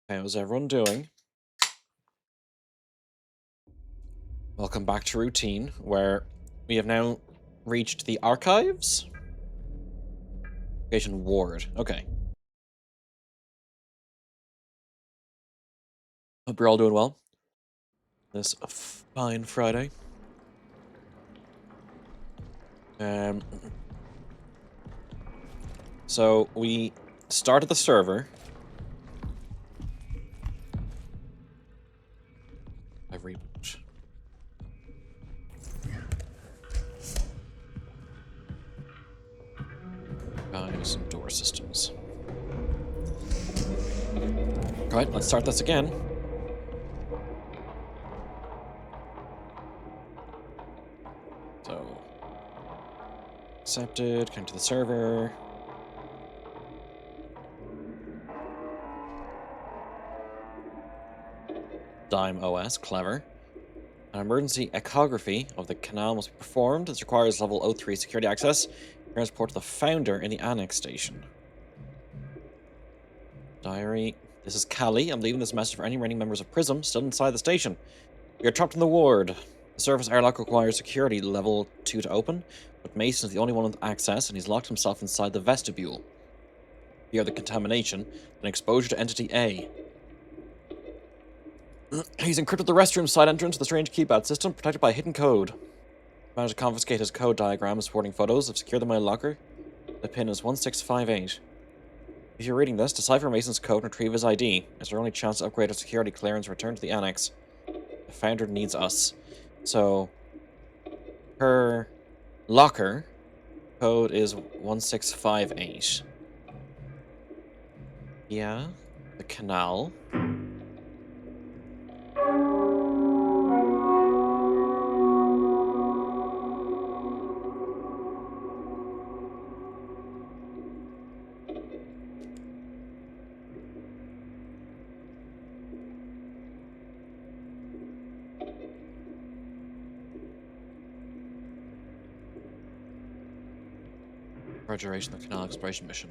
How's everyone doing? Welcome back to routine, where we have now reached the archives. Location ward. Okay. Hope you're all doing well. This fine Friday. So we started the server. I reboot. Guys and door systems. Alright, let's start this again. So accepted, come to the server. Dime OS, clever. An emergency echography of the canal must be performed. This requires level 03 security access. Transport to the founder in the annex station. Diary. This is Callie. I'm leaving this message for any remaining members of Prism still inside the station. We are trapped in the ward. The surface airlock requires security level 2 to open, but Mason is the only one with access, and he's locked himself inside the vestibule. Via the contamination and exposure to Entity A. He's encrypted the restroom side entrance to the strange keypad system, protected by a hidden code. Managed to confiscate his code diagram and supporting photos. I've secured them in my locker. The pin is 1658. If you're reading this, decipher Mason's code and retrieve his ID. It's our only chance to upgrade our security clearance and return to the annex. The founder needs us. So, her locker code is 1658. Yeah, the canal. Duration of the canal exploration mission.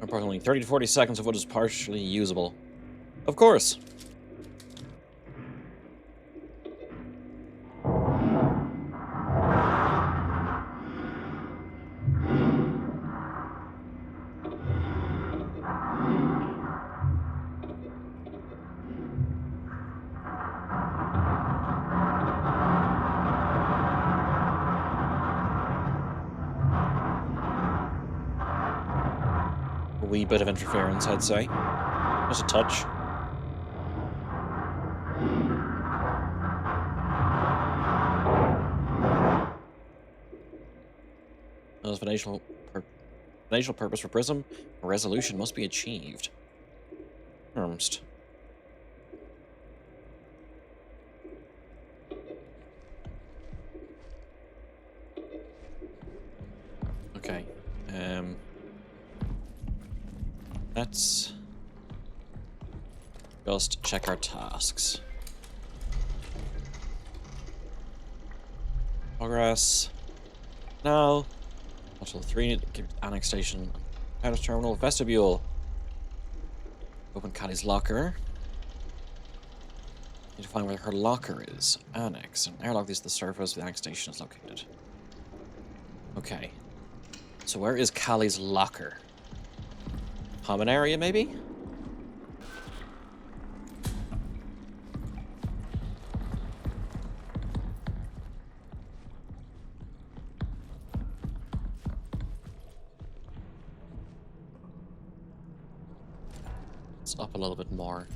Approximately 30 to 40 seconds of what is partially usable. Of course. A wee bit of interference, I'd say. Just a touch. As financial purpose for Prism, a resolution must be achieved. Termst. Okay. Let's just check our tasks. Progress. Now. Module 3, annex station. Pilot terminal, vestibule. Open Callie's locker. Need to find where her locker is. Annex. An airlock is the surface where the annex station is located. Okay. So where is Callie's locker? Common area, maybe? It's up a little bit more.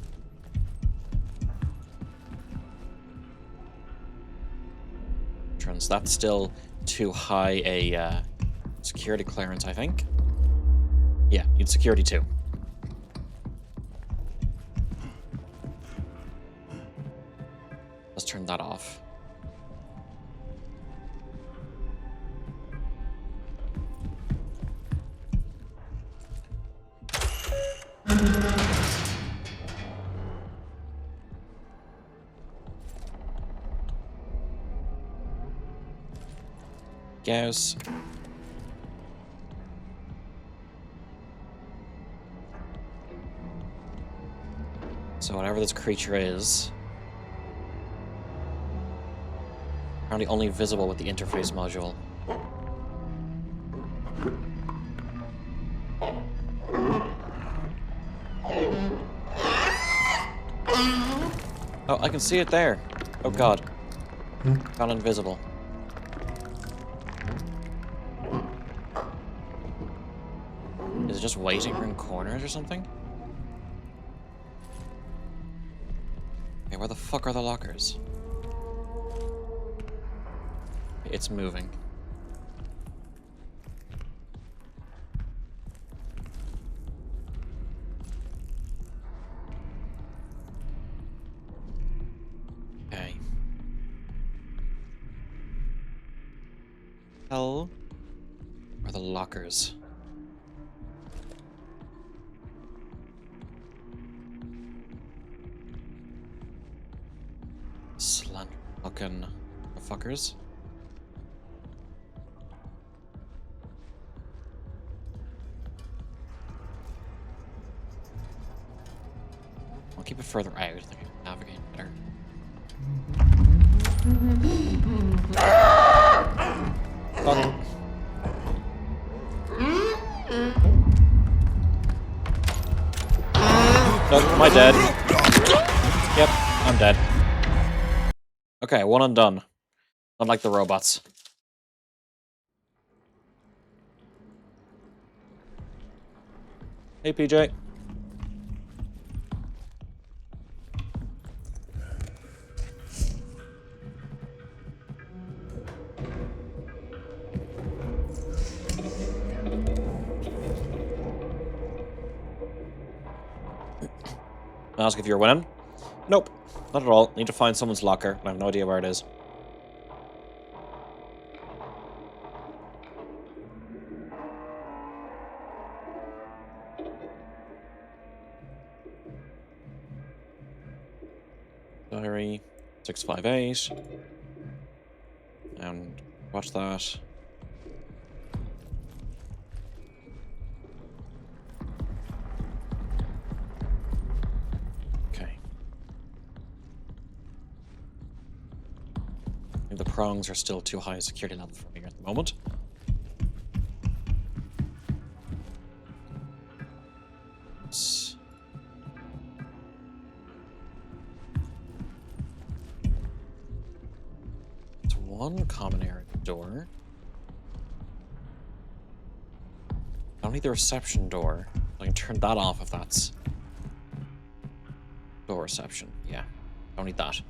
That's still too high a security clearance, I think. Yeah, need security too. Let's turn that off. Guess. So whatever this creature is, apparently only visible with the interface module. Oh, I can see it there. Oh god. Gone invisible. Is it just waiting around corners or something? Okay, where the fuck are the lockers? It's moving. Okay. Hell are the lockers? Slender looking fuckers. I'll keep it further out. I think I can navigate better. Fuck. Nope, am I dead? Yep, I'm dead. Okay, one and done. Unlike the robots. Hey, PJ. Ask if you're winning. Nope, not at all. Need to find someone's locker. I have no idea where it is. Diary 658. And watch that. Okay. I think the prongs are still too high a security level for me at the moment. It's one common area door. I don't need the reception door. I can turn that off if that's door reception. Yeah, don't need that.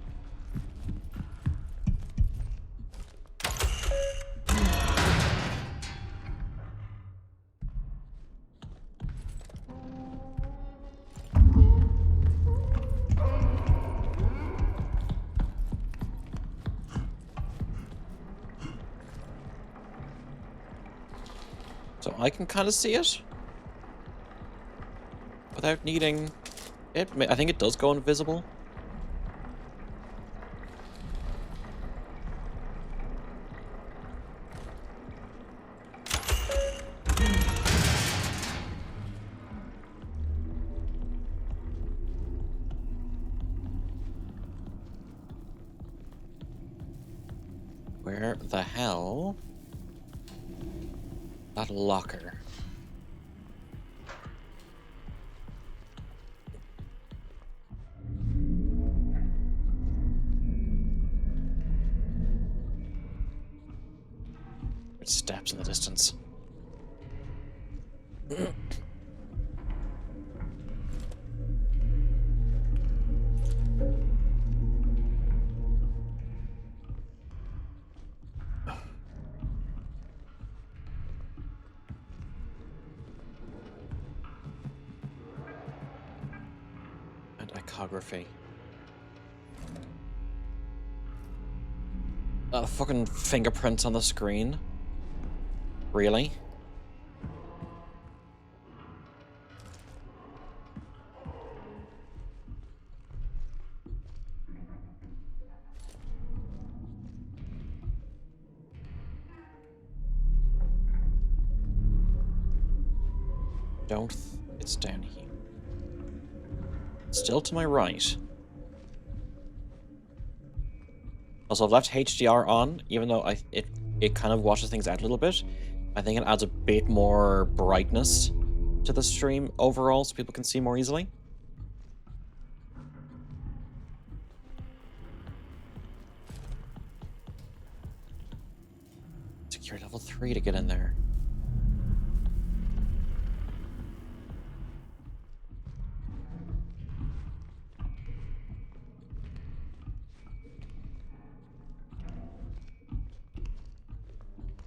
So I can kind of see it without needing it. I think it does go invisible. Where the hell? That locker. Steps in the distance. And iconography. Fucking fingerprints on the screen. Really? It's down here. Still to my right. Also, I've left HDR on, even though it kind of washes things out a little bit. I think it adds a bit more brightness to the stream overall, so people can see more easily. Secure level 3 to get in there.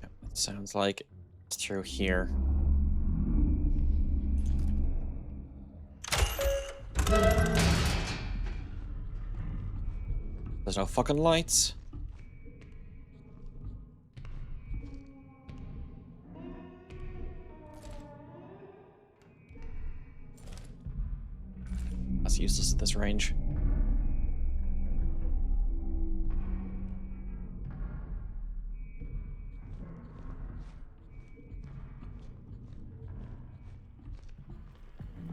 Yep, it sounds like it's through here. There's no fucking lights. That's useless at this range.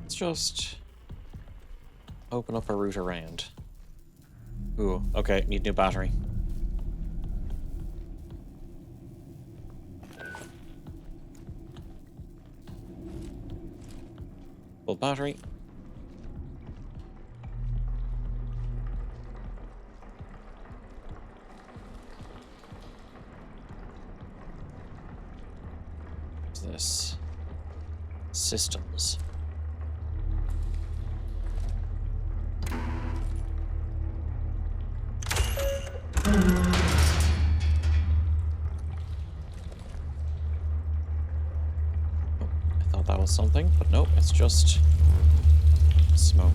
Let's just open up a route around. Ooh, okay, need a new battery. Full battery. What's this? Systems. Something, but nope, it's just smoke.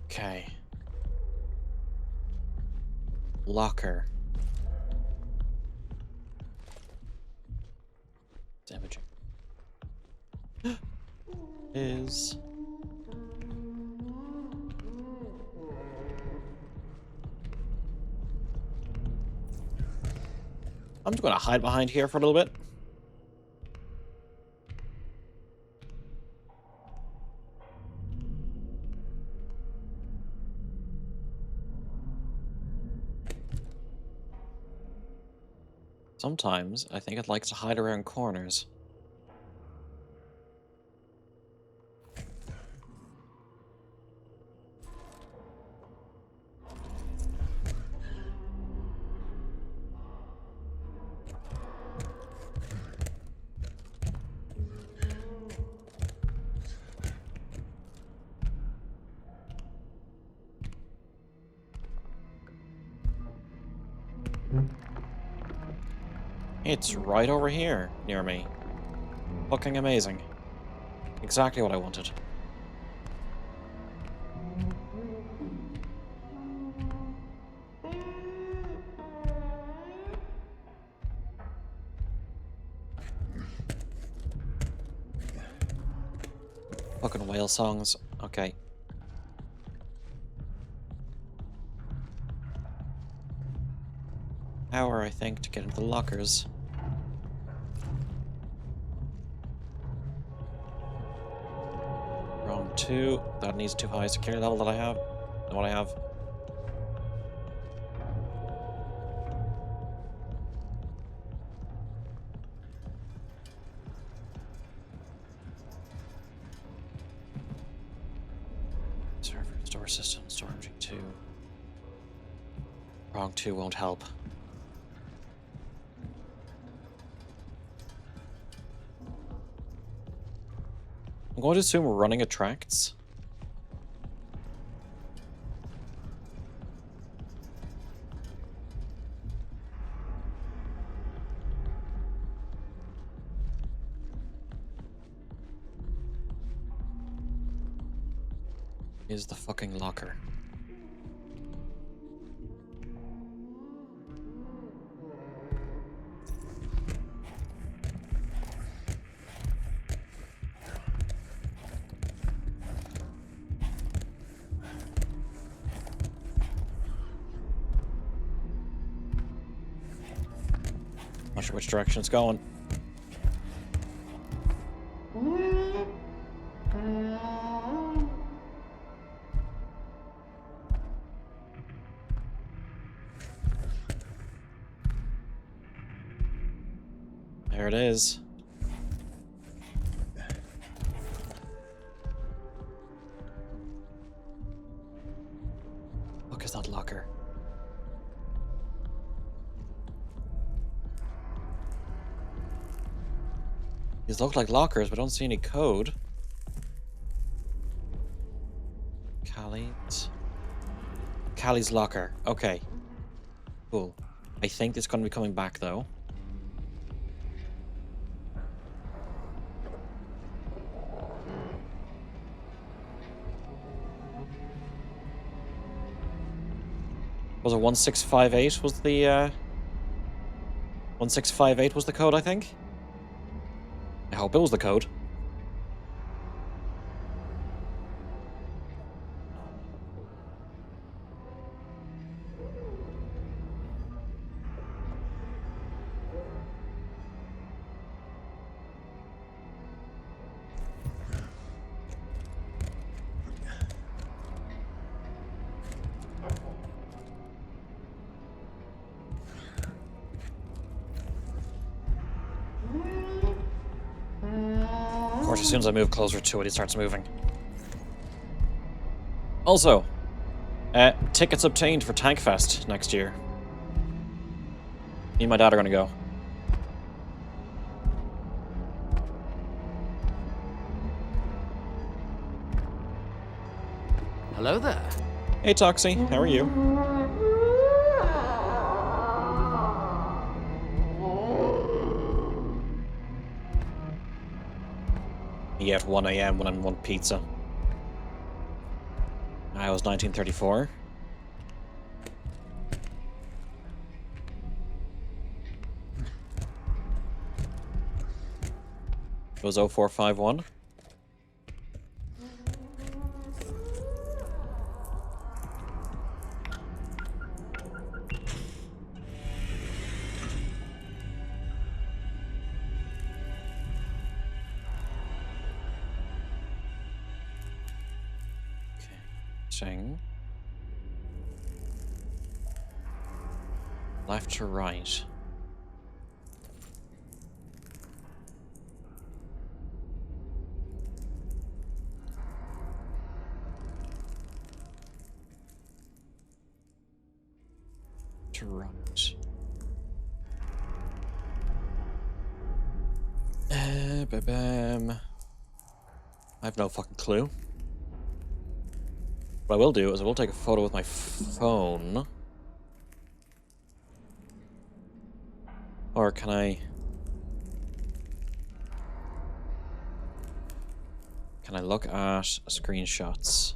Okay. Locker. Damaging. Is... I'm just gonna hide behind here for a little bit. Sometimes I think it likes to hide around corners. It's right over here, near me. Fucking amazing. Exactly what I wanted. Fucking whale songs. Okay. Power, I think, to get into the lockers. Wrong 2. That needs too high security level that I have. Than what I have. Server, store system, storage 2. Wrong 2 won't help. I'm going to assume running attracts. Is the fucking locker. Not sure which direction it's going. There it is. Look at that locker. These look like lockers, but I don't see any code. Callie's locker. Okay. Cool. I think it's going to be coming back, though. Was it 1658 was the, 1658 was the code, I think? I hope it was the code. Of course, as soon as I move closer to it, he starts moving. Also, tickets obtained for Tankfest next year. Me and my dad are gonna go. Hello there. Hey, Toxie, how are you? Yeah, at 1 AM when I want pizza. I was 1934. It was 0451. Ching. Left to right. To right. I have no fucking clue. What I will do is I will take a photo with my phone. Or can I... Can I look at screenshots?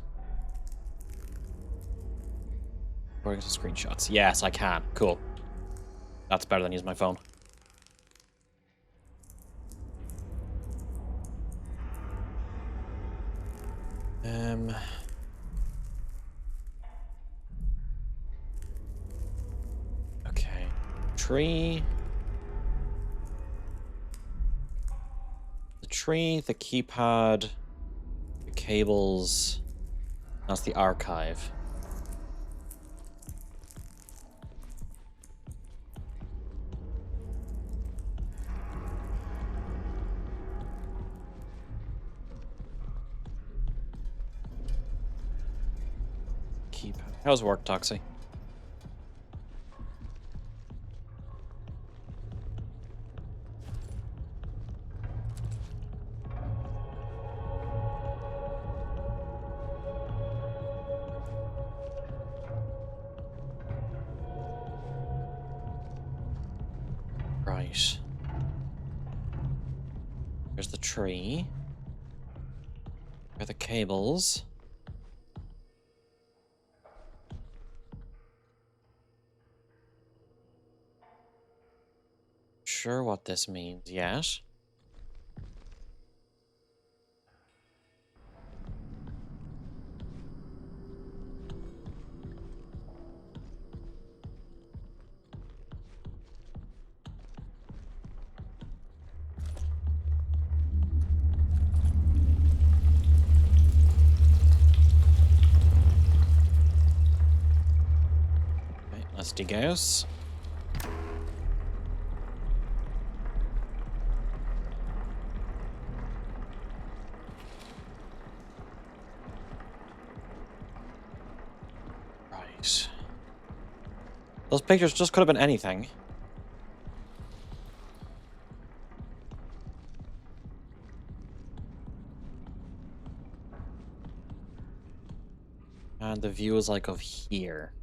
According to screenshots. Yes, I can. Cool. That's better than using my phone. Okay. Tree. The tree, the keypad, the cables. That's the archive. Keypad. How's work, Toxie? Right. There's the tree. There are the cables. Sure what this means yet. Let's degauss. Right. Those pictures just could have been anything. And the view is like of here.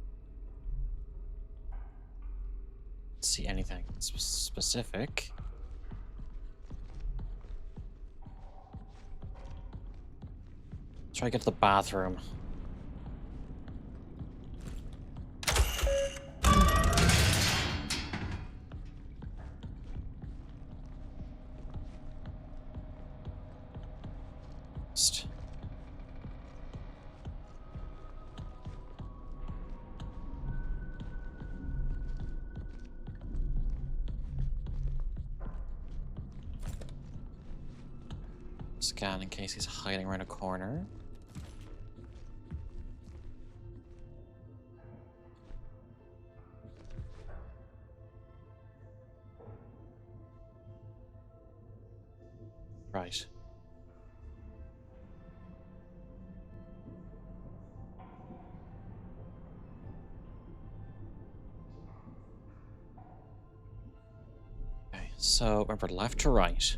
Let's see anything specific. Try to get to the bathroom. Scan in case he's hiding around a corner. Right. Okay, so remember left to right.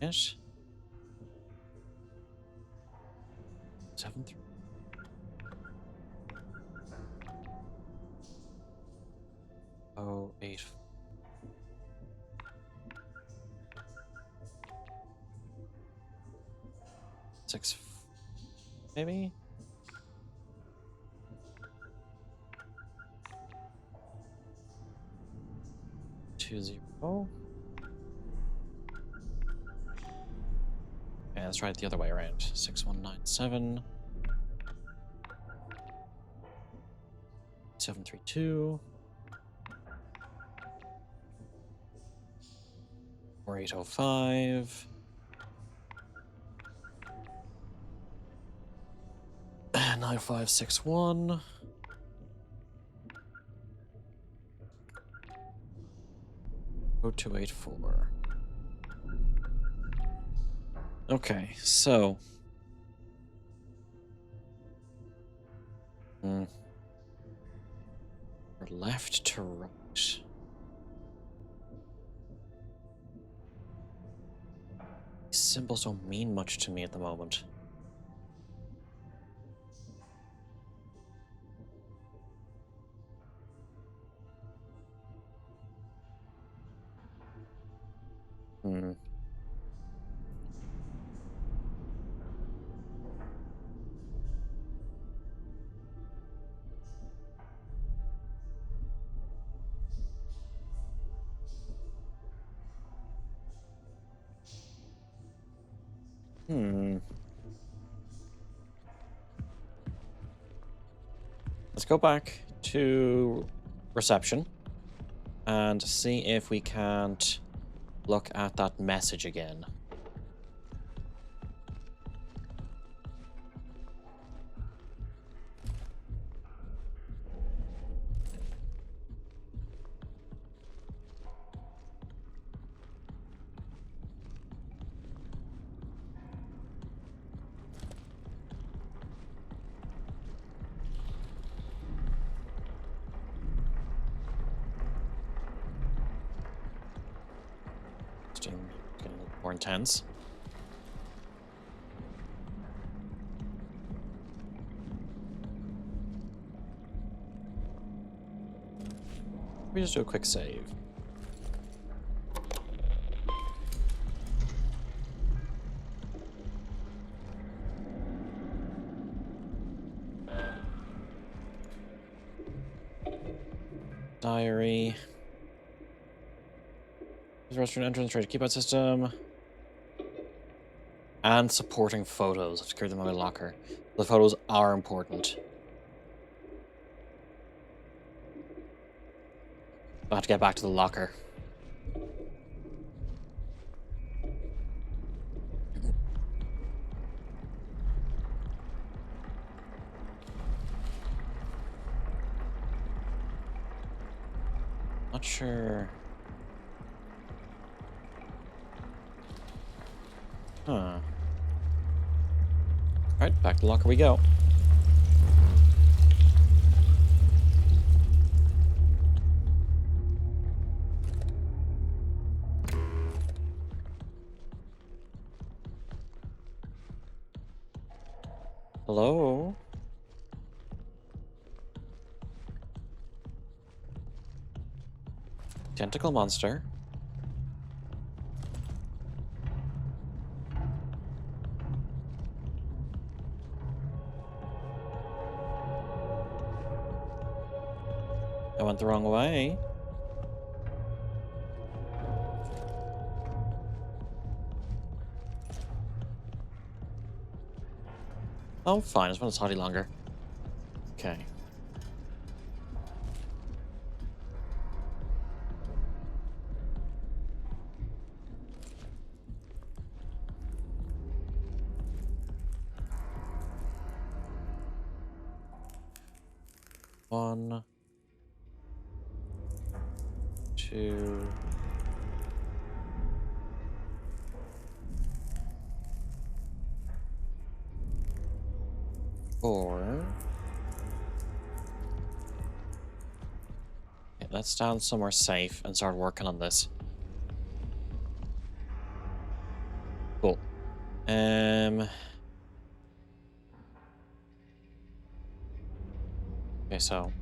Yes. 7-3. Oh, 8. 6. Maybe. 2-0. Okay, let's try it the other way around. 6-1-9-7. 7-3-2. Or 8-0-5. 9-5-6-1. Oh, 2-8-4. Okay, so. Or left to right. These symbols don't mean much to me at the moment. Hmm. Let's go back to reception and see if we can't look at that message again. It's getting a little more intense. Let me just do a quick save. Diary. Restaurant entrance, try to keep out system. And supporting photos. I've secured them in my locker. The photos are important. I have to get back to the locker. Not sure. Huh. Alright, back to the locker we go. Hello? Tentacle monster. I went the wrong way. Oh, fine. I just want to slightly longer. Okay. One. Two. Four. Okay, let's stand somewhere safe and start working on this. Cool. Okay, so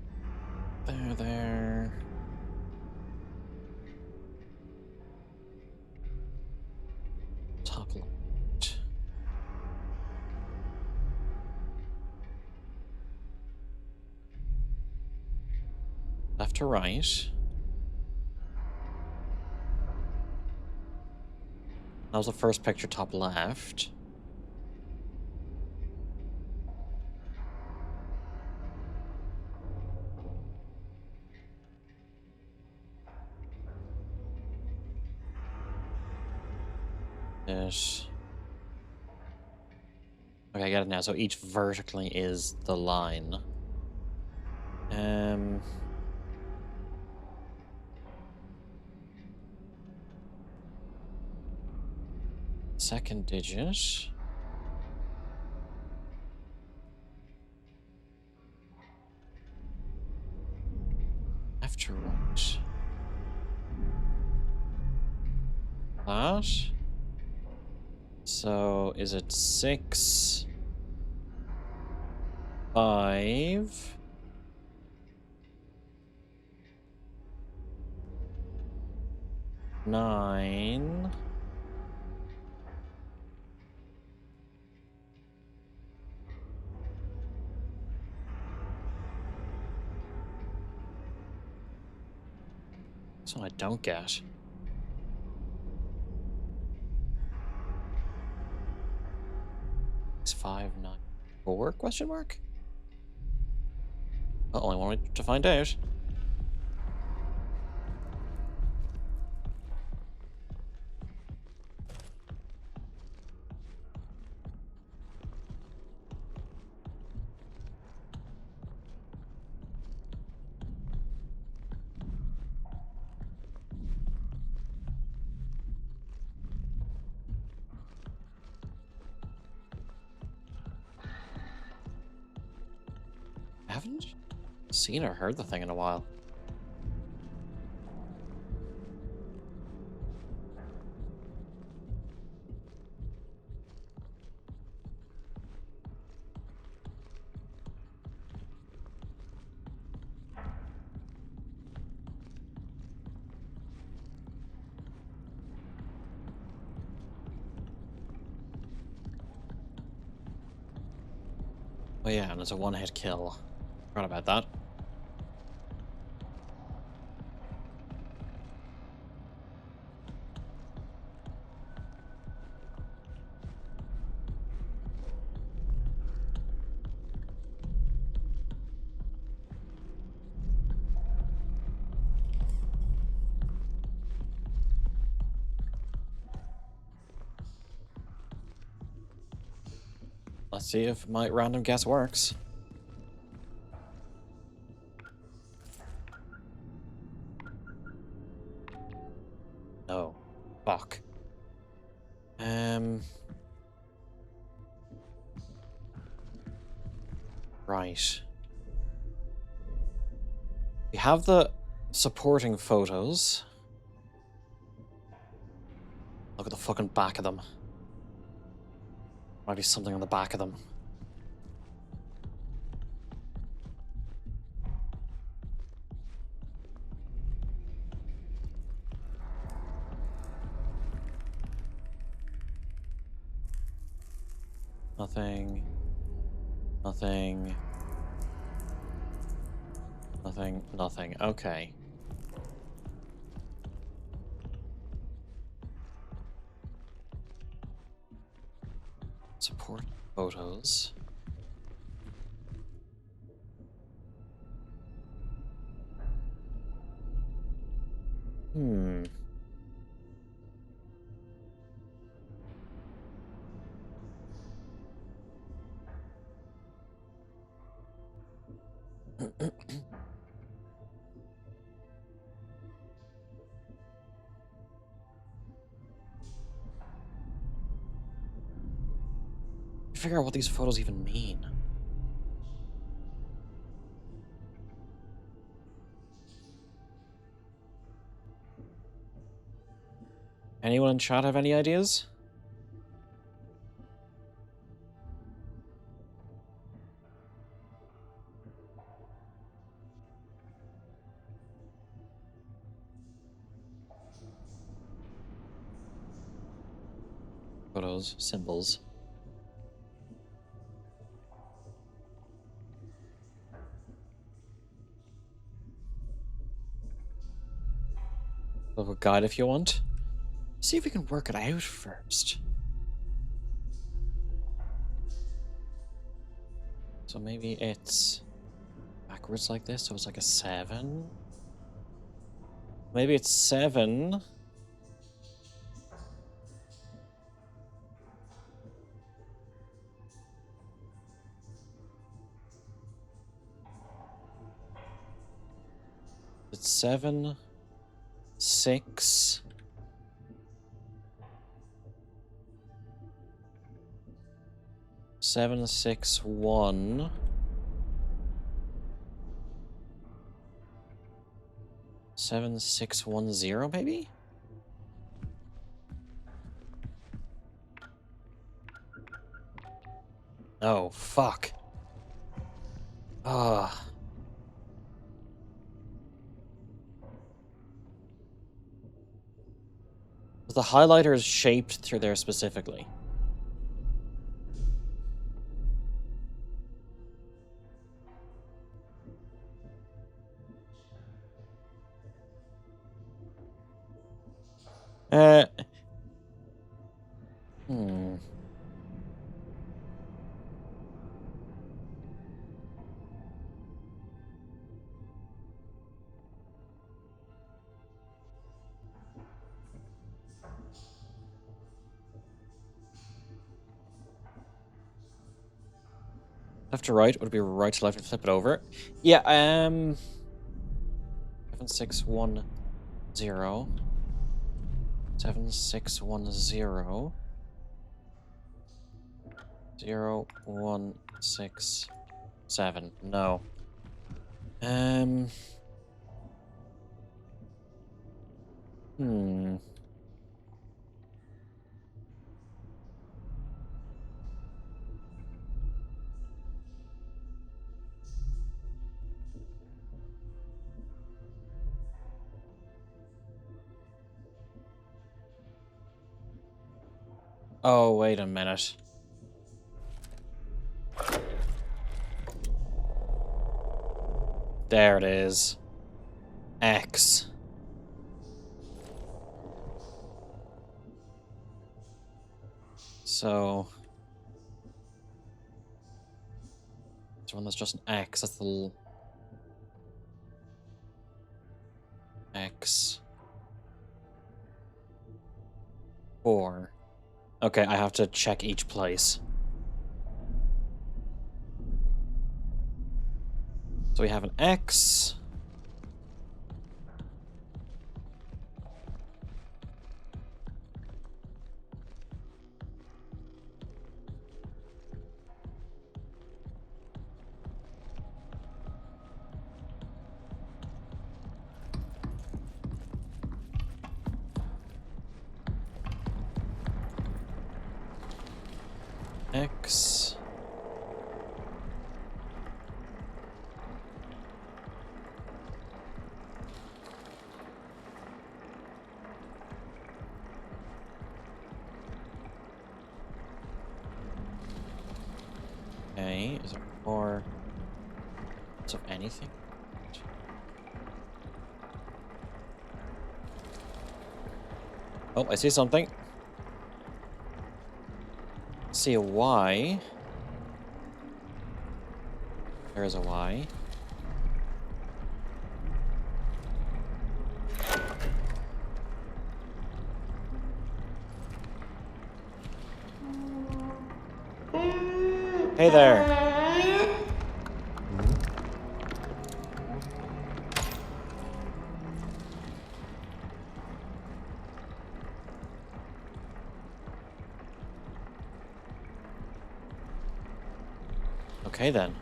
there. Top left. Left to right. That was the first picture, top left. It. Okay, I get it now. So each vertically is the line. Second digit. Left to right. That. So is it 6, 5, 9, 'This one I don't get. It's 5, 9, 4? Question mark? Only one way to find out. I haven't seen or heard the thing in a while. Oh yeah, and it's a one-hit kill. Forgot about that. Let's see if my random guess works. No. Fuck. Right. We have the supporting photos. Look at the fucking back of them. Might be something on the back of them. Nothing. Nothing. Nothing. Nothing. Okay. Support photos. Hmm. Figure out what these photos even mean. Anyone in chat have any ideas? Photos, symbols. Have a guide if you want. See if we can work it out first. So maybe it's backwards like this, so it's like a 7. Maybe it's 7. It's 7, 6. 7, 6, 1. 7, 6, 1, 0, maybe? Oh, fuck. Ah. The highlighter is shaped through there specifically. Hmm. Left to right would be right to left and flip it over. Yeah, 7, 6, 1, 0. 7, 6, 1, 0. 0, 1, 6, 7. No. Hmm. Oh, wait a minute. There it is. X. So... it's one that's just an X. That's the... X. 4. Okay, I have to check each place. So we have an X. X. Okay, is there more of anything? Oh, I see something. See a Y. There is a Y. Hey there. Okay then.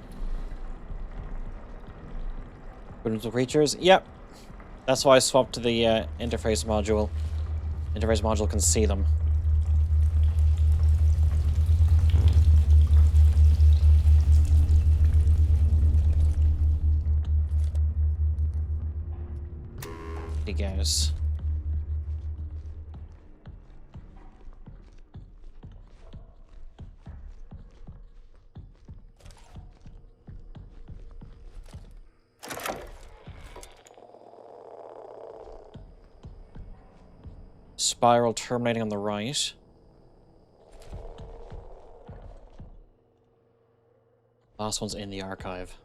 Little creatures? Yep. That's why I swapped to the interface module. Interface module can see them. He goes. Spiral terminating on the right. Last one's in the archive.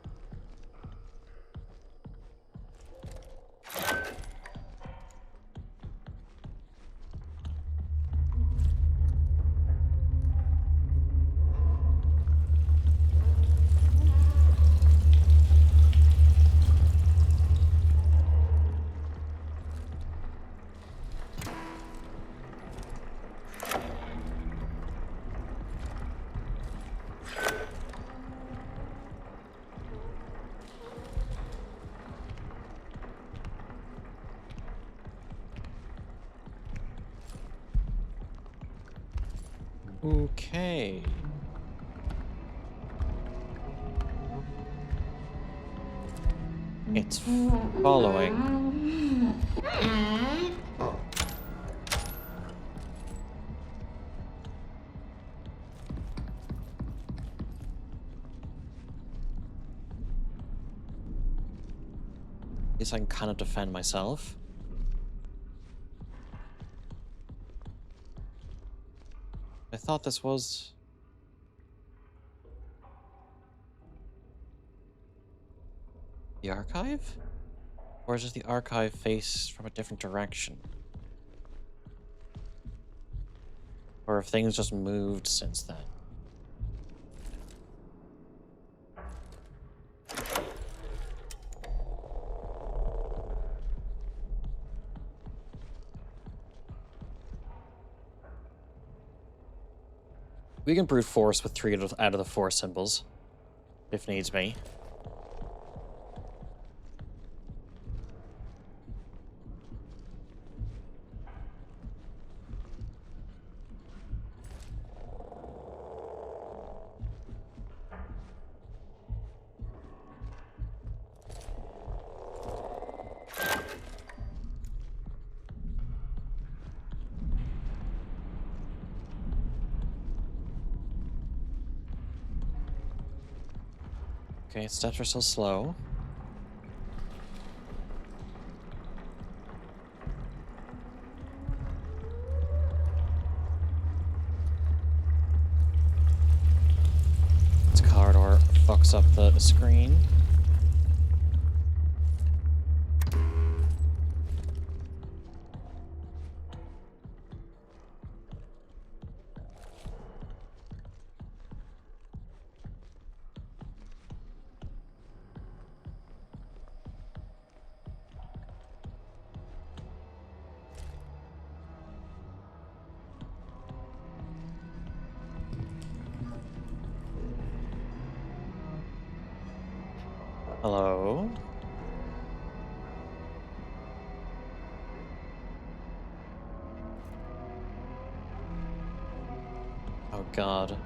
Okay. It's following. At least I can kind of defend myself. I thought this was... the archive? Or is it the archive faced from a different direction? Or have things just moved since then? We can brute force with 3 out of the 4 symbols, if needs be. Okay, steps are so slow. This corridor fucks up the screen. Hello? Oh god.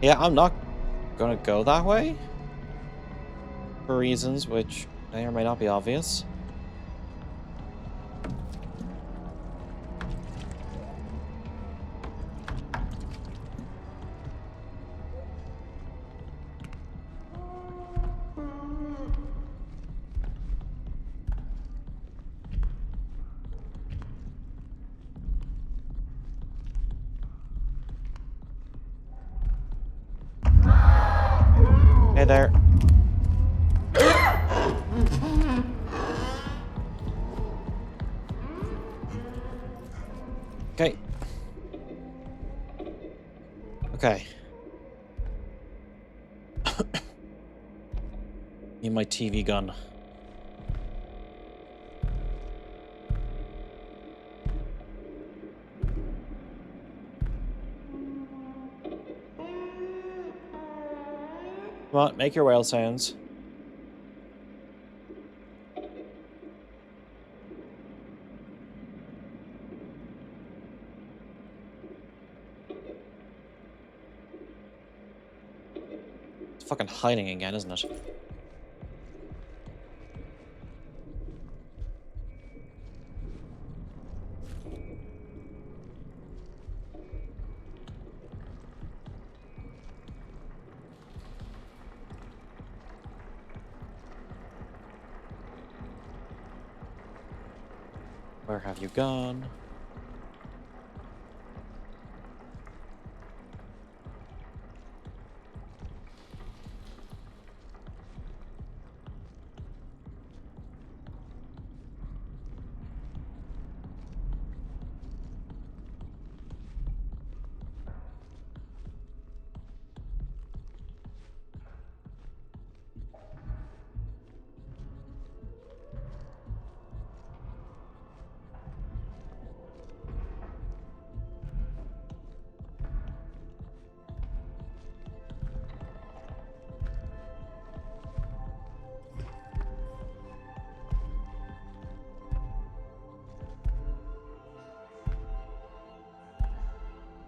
Yeah, I'm not gonna go that way. For reasons which may or may not be obvious. Hey there. Okay. Okay. Need my TV gun. Come on, make your whale sounds. It's fucking hiding again, isn't it? Where have you gone?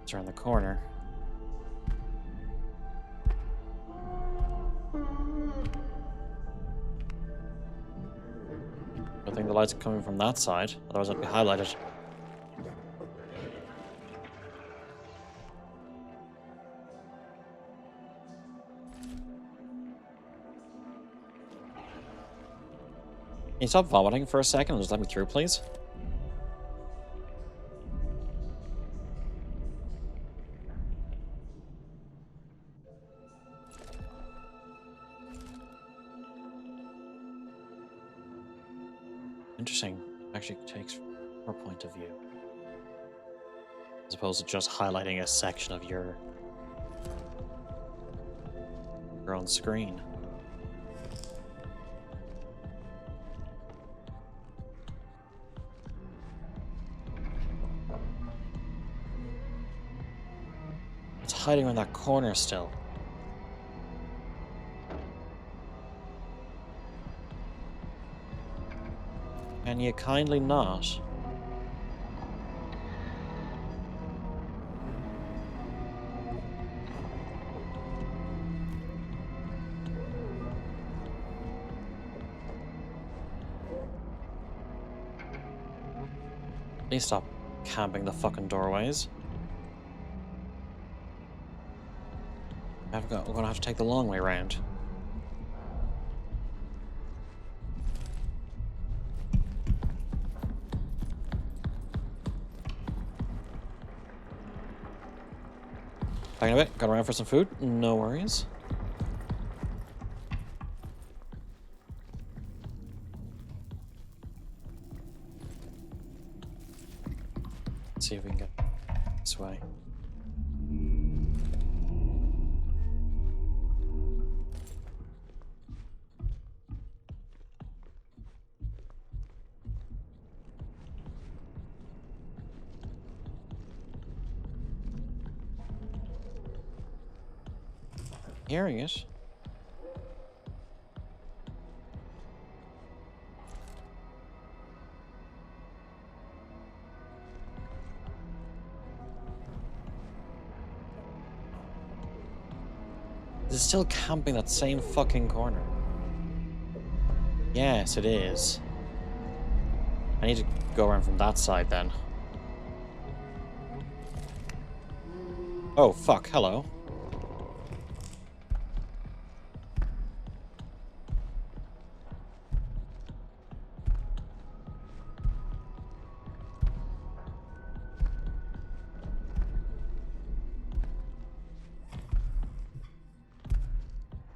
It's around the corner. I think the light's coming from that side, otherwise it'd be highlighted. Can you stop vomiting for a second and just let me through, please? Interesting. Actually takes her point of view. As opposed to just highlighting a section of your own screen. It's hiding around that corner still. Can you kindly not? Please stop camping the fucking doorways. We're gonna have to take the long way around. Back in a bit. Got around for some food. No worries. Let's see if we can get this way. hearing it. Is it still camping that same fucking corner? Yes, it is. I need to go around from that side then. Oh, fuck. Hello.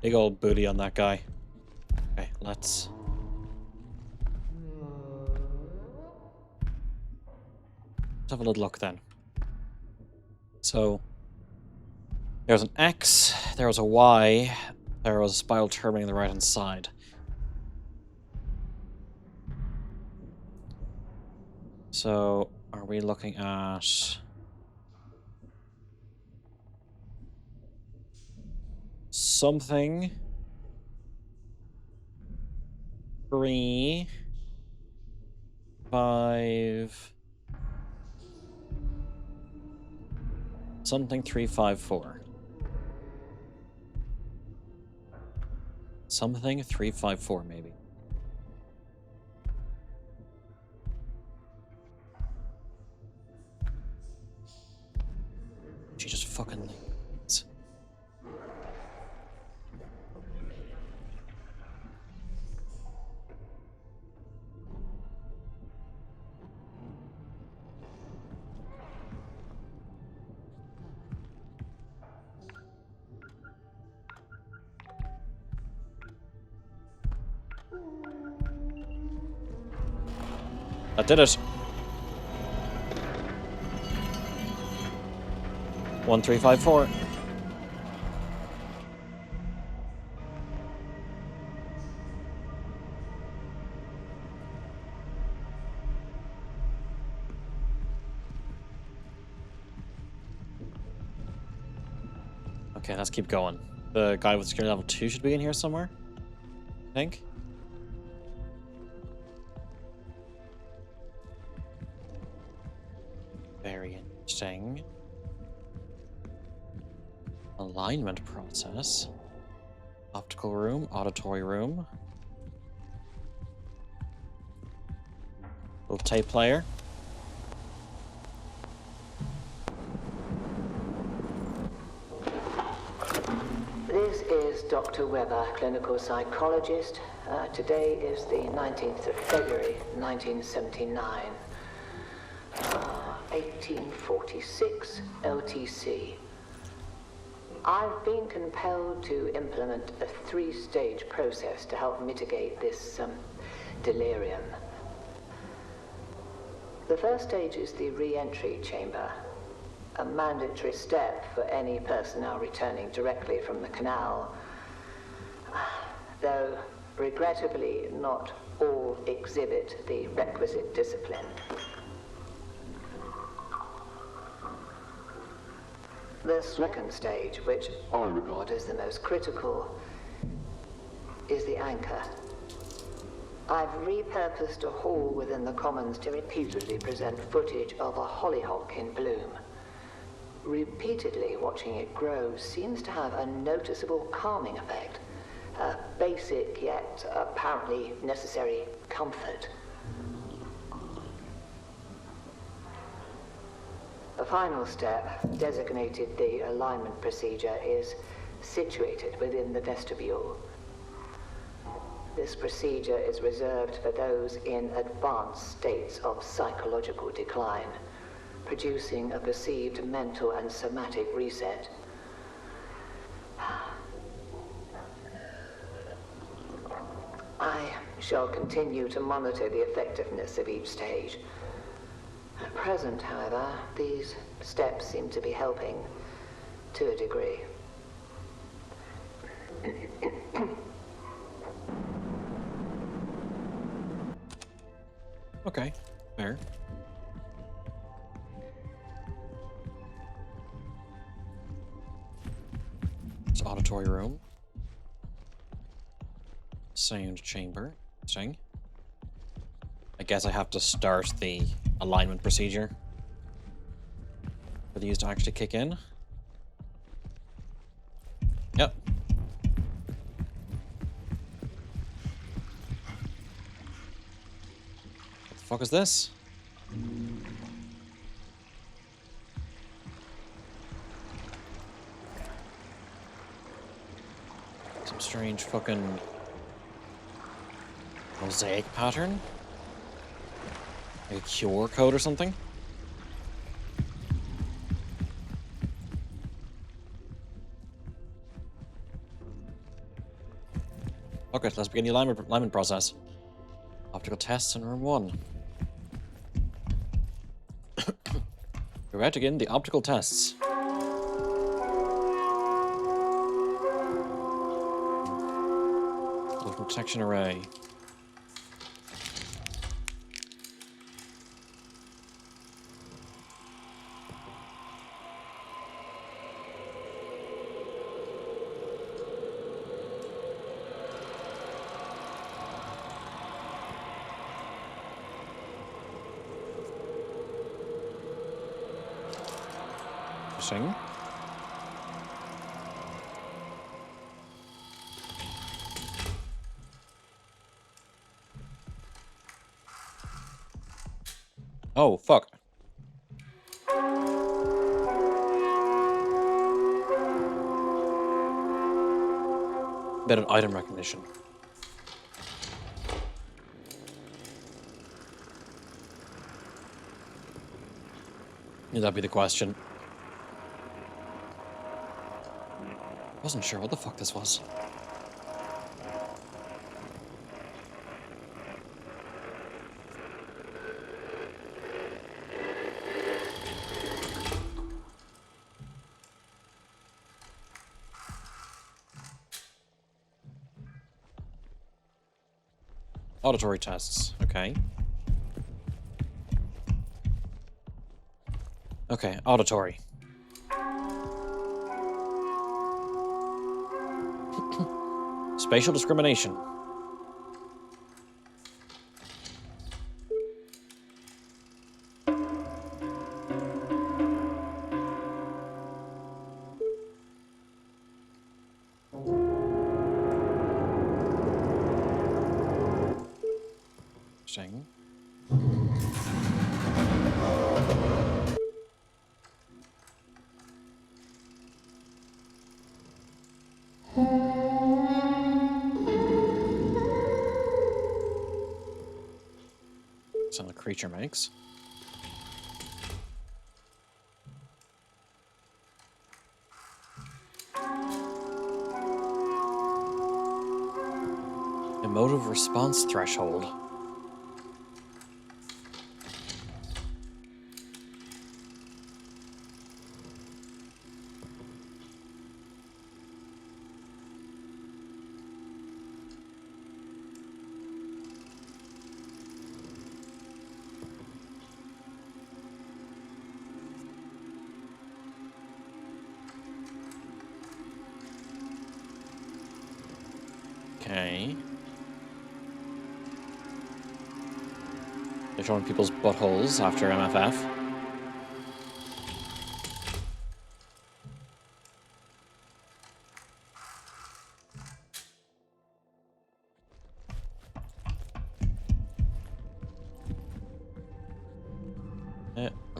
Big old booty on that guy. Okay, let's have a little look then. So, there's an X, there was a Y, there was a spiral terminating the right-hand side. So, are we looking at... something... 3... 5... something 354. Something 354, maybe. She just fucking leaves. That did it. 1354. Okay, let's keep going. The guy with security level 2 should be in here somewhere, I think. Very interesting. Alignment process. Optical room, auditory room. Little tape player. This is Dr. Weber, clinical psychologist. Today is the 19th of February, 1979. 1846 LTC. I've been compelled to implement a 3-stage process to help mitigate this delirium. The first stage is the re-entry chamber, a mandatory step for any personnel returning directly from the canal, though regrettably not all exhibit the requisite discipline. The second stage, which I regard as the most critical, is the anchor. I've repurposed a hall within the Commons to repeatedly present footage of a hollyhock in bloom. Repeatedly watching it grow seems to have a noticeable calming effect, a basic yet apparently necessary comfort. The final step, designated the alignment procedure, is situated within the vestibule. This procedure is reserved for those in advanced states of psychological decline, producing a perceived mental and somatic reset. I shall continue to monitor the effectiveness of each stage. At present, however, these steps seem to be helping to a degree. Okay, fair. It's auditory. Laboratory room. Sound chamber. Interesting. I guess I have to start the alignment procedure for these to actually kick in. Yep. What the fuck is this? Some strange fucking mosaic pattern? Like a QR code or something? Okay, let's begin the alignment process. Optical tests in room 1. We're about to begin the optical tests. Motion detection array. Interesting. Oh, fuck. Bit of item recognition. Yeah, that'd be the question. Wasn't sure what the fuck this was. Auditory tests. Okay. Okay, auditory. Spatial discrimination. Interesting. Sound the creature makes. Emotive response threshold. Okay. They're showing people's buttholes after MFF.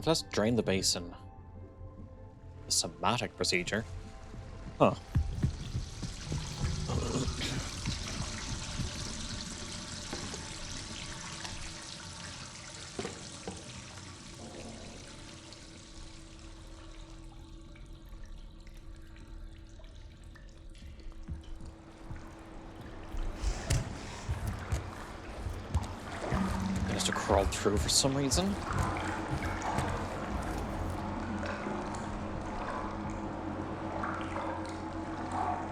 Let's drain the basin. The somatic procedure. Huh. It has to crawl through for some reason.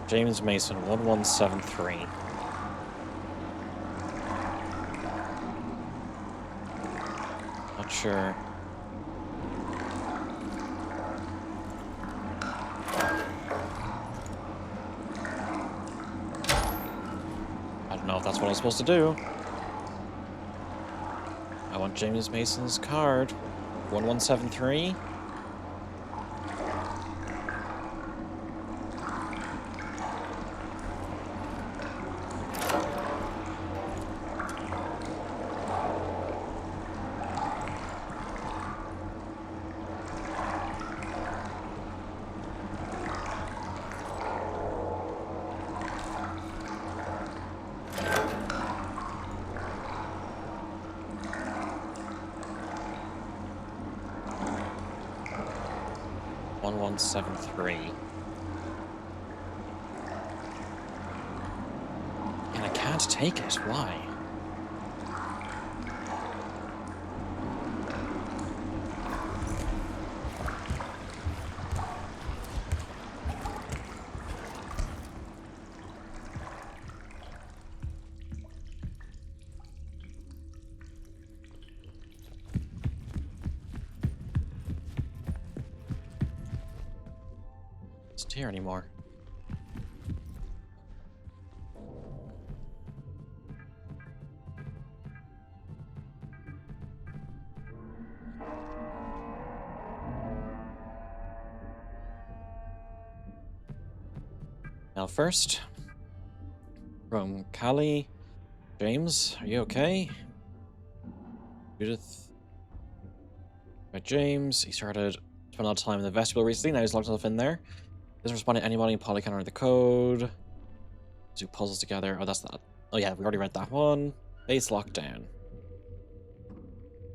James Mason, 1173. Not sure. I don't know if that's what I'm supposed to do. I want James Mason's card. 1173. One 1173. And I can't take it. Why? It's here anymore. Now first, from Callie, James, are you okay? Judith, right, James, he started spent a lot of time in the vestibule recently, now he's locked himself in there. Doesn't respond to anybody in Polycon or the code. Do puzzles together. Oh, that's not. Oh yeah, we already read that one. Base lockdown.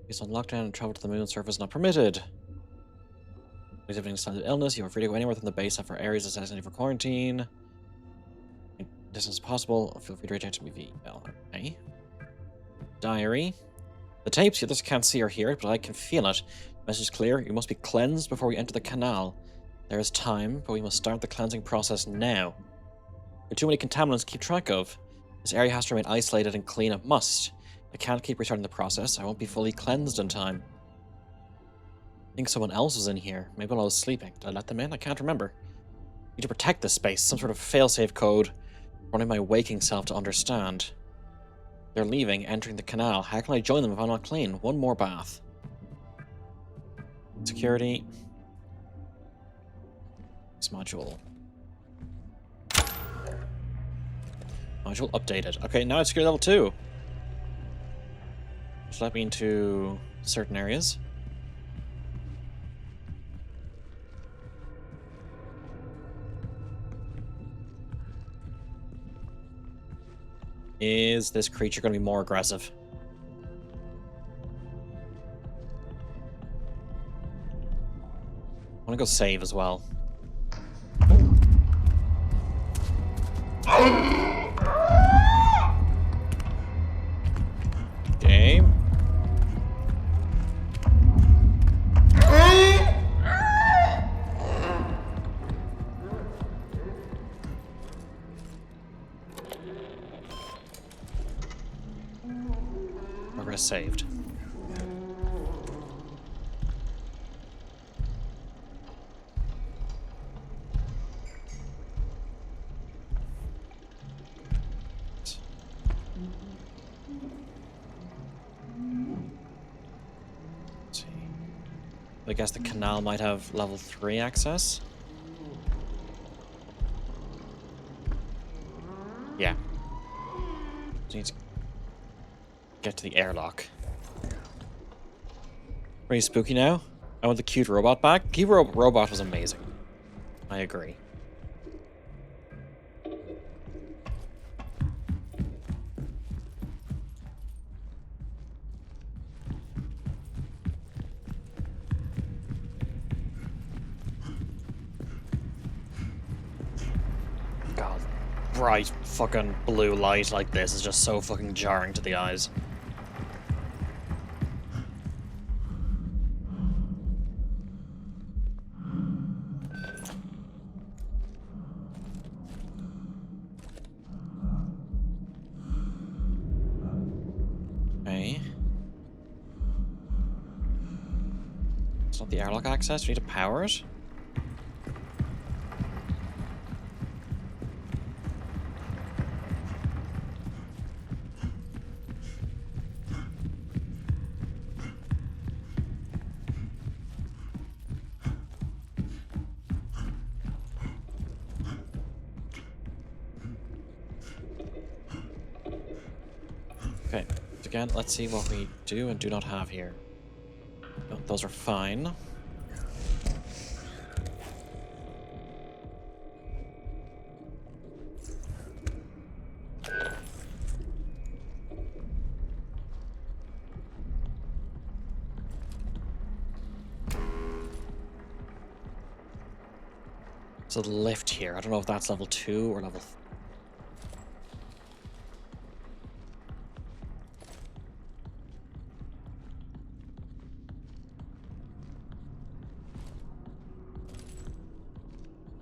Based on lockdown and travel to the moon surface not permitted. Exhibiting signs of illness, you are free to go anywhere within the base except for areas designated for quarantine. Distance as possible. Feel free to reach out to me via email. Okay. Diary. The tapes, the others can't see or hear it, but I can feel it. Message is clear. You must be cleansed before we enter the canal. There is time, but we must start the cleansing process now. There are too many contaminants to keep track of. This area has to remain isolated and clean. It must. I can't keep restarting the process. I won't be fully cleansed in time. I think someone else was in here. Maybe while I was sleeping. Did I let them in? I can't remember. I need to protect this space. Some sort of failsafe code. Running my waking self to understand. They're leaving, entering the canal. How can I join them if I'm not clean? One more bath. Security. This module. Module updated. Okay, now it's security level 2. Which let me into certain areas. Is this creature going to be more aggressive? I want to go save as well. Okay. Progress saved. I guess the canal might have level 3 access. Yeah. Just need to get to the airlock. Pretty spooky now. I want the cute robot back. Cute robot was amazing. I agree. God, bright fucking blue light like this is just so fucking jarring to the eyes. Okay. It's not the airlock access. We need to power it. Okay, again, let's see what we do and do not have here. No, those are fine. So the lift here, I don't know if that's level 2 or level...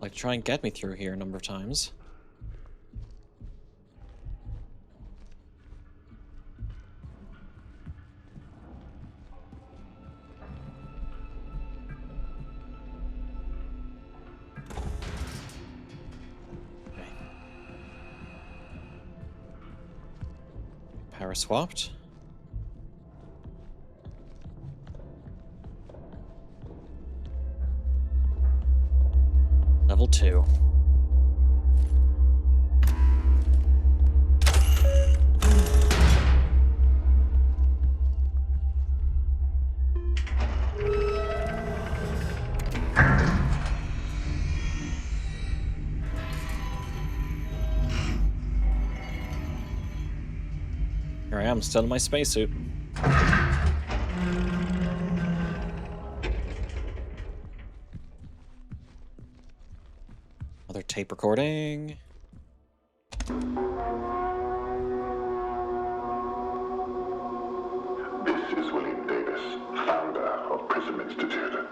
Like, try and get me through here a number of times. Okay. Power swapped. Level 2. Here I am, still in my spacesuit. Another tape recording. This is William Davis, founder of Prism Institute.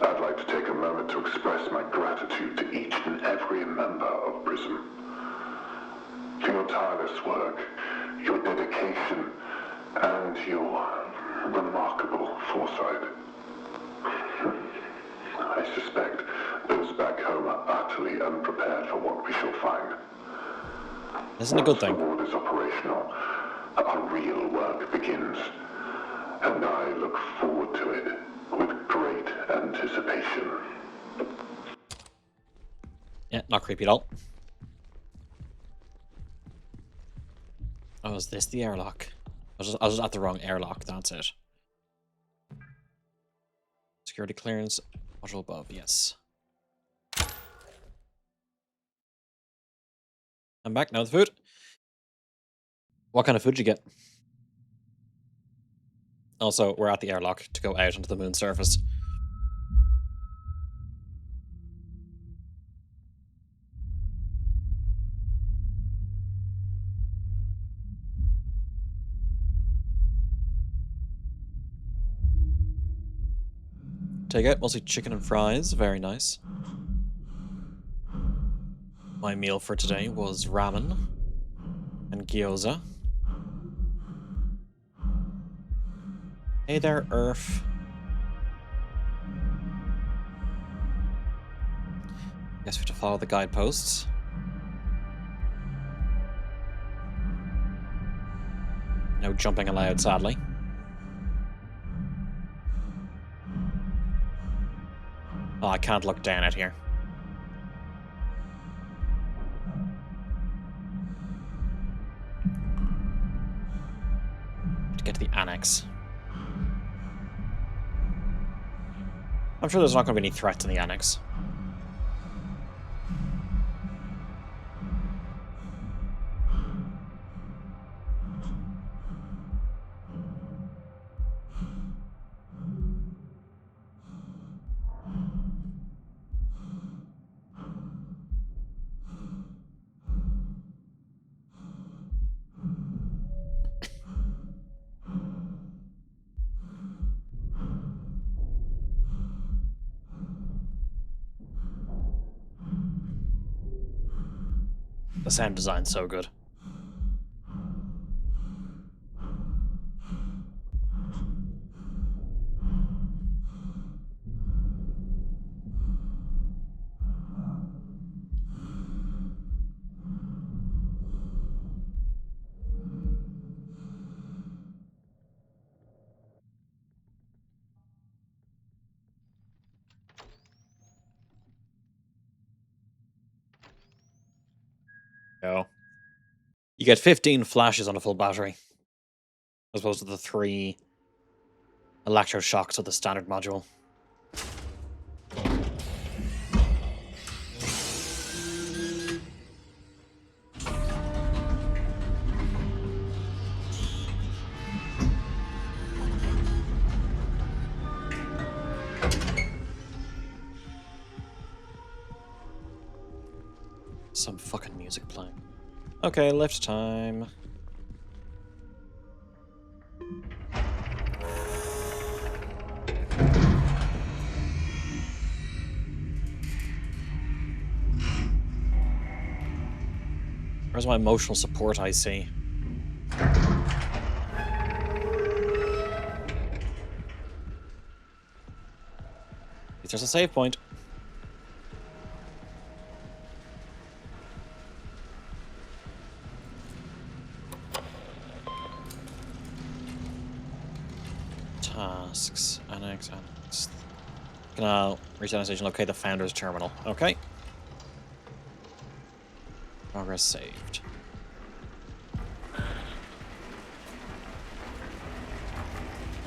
I'd like to take a moment to express my gratitude to each and every member of Prism. For your tireless work, your dedication, and your remarkable foresight. I suspect those back home are utterly unprepared for what we shall find. Isn't a good thing. Once the ward is operational, our real work begins. And I look forward to it with great anticipation. Yeah, not creepy at all. Oh, is this the airlock? I was just at the wrong airlock, that's it. Security clearance, module above, yes. I'm back, now the food. What kind of food did you get? Also, we're at the airlock to go out onto the moon's surface. Take out mostly chicken and fries, very nice. My meal for today was ramen and gyoza. Hey there, Earth. Guess we have to follow the guideposts. No jumping allowed, sadly. Oh, I can't look down at here. To get to the annex. I'm sure there's not going to be any threats in the annex. The sound design's so good. Go. You get 15 flashes on a full battery. As opposed to the 3 electroshocks of the standard module. Some fucking music playing. Okay, lift time. Where's my emotional support IC? There's a save point. Tasks. Annex. Now, reach the station, locate the founder's terminal. Okay. Progress saved.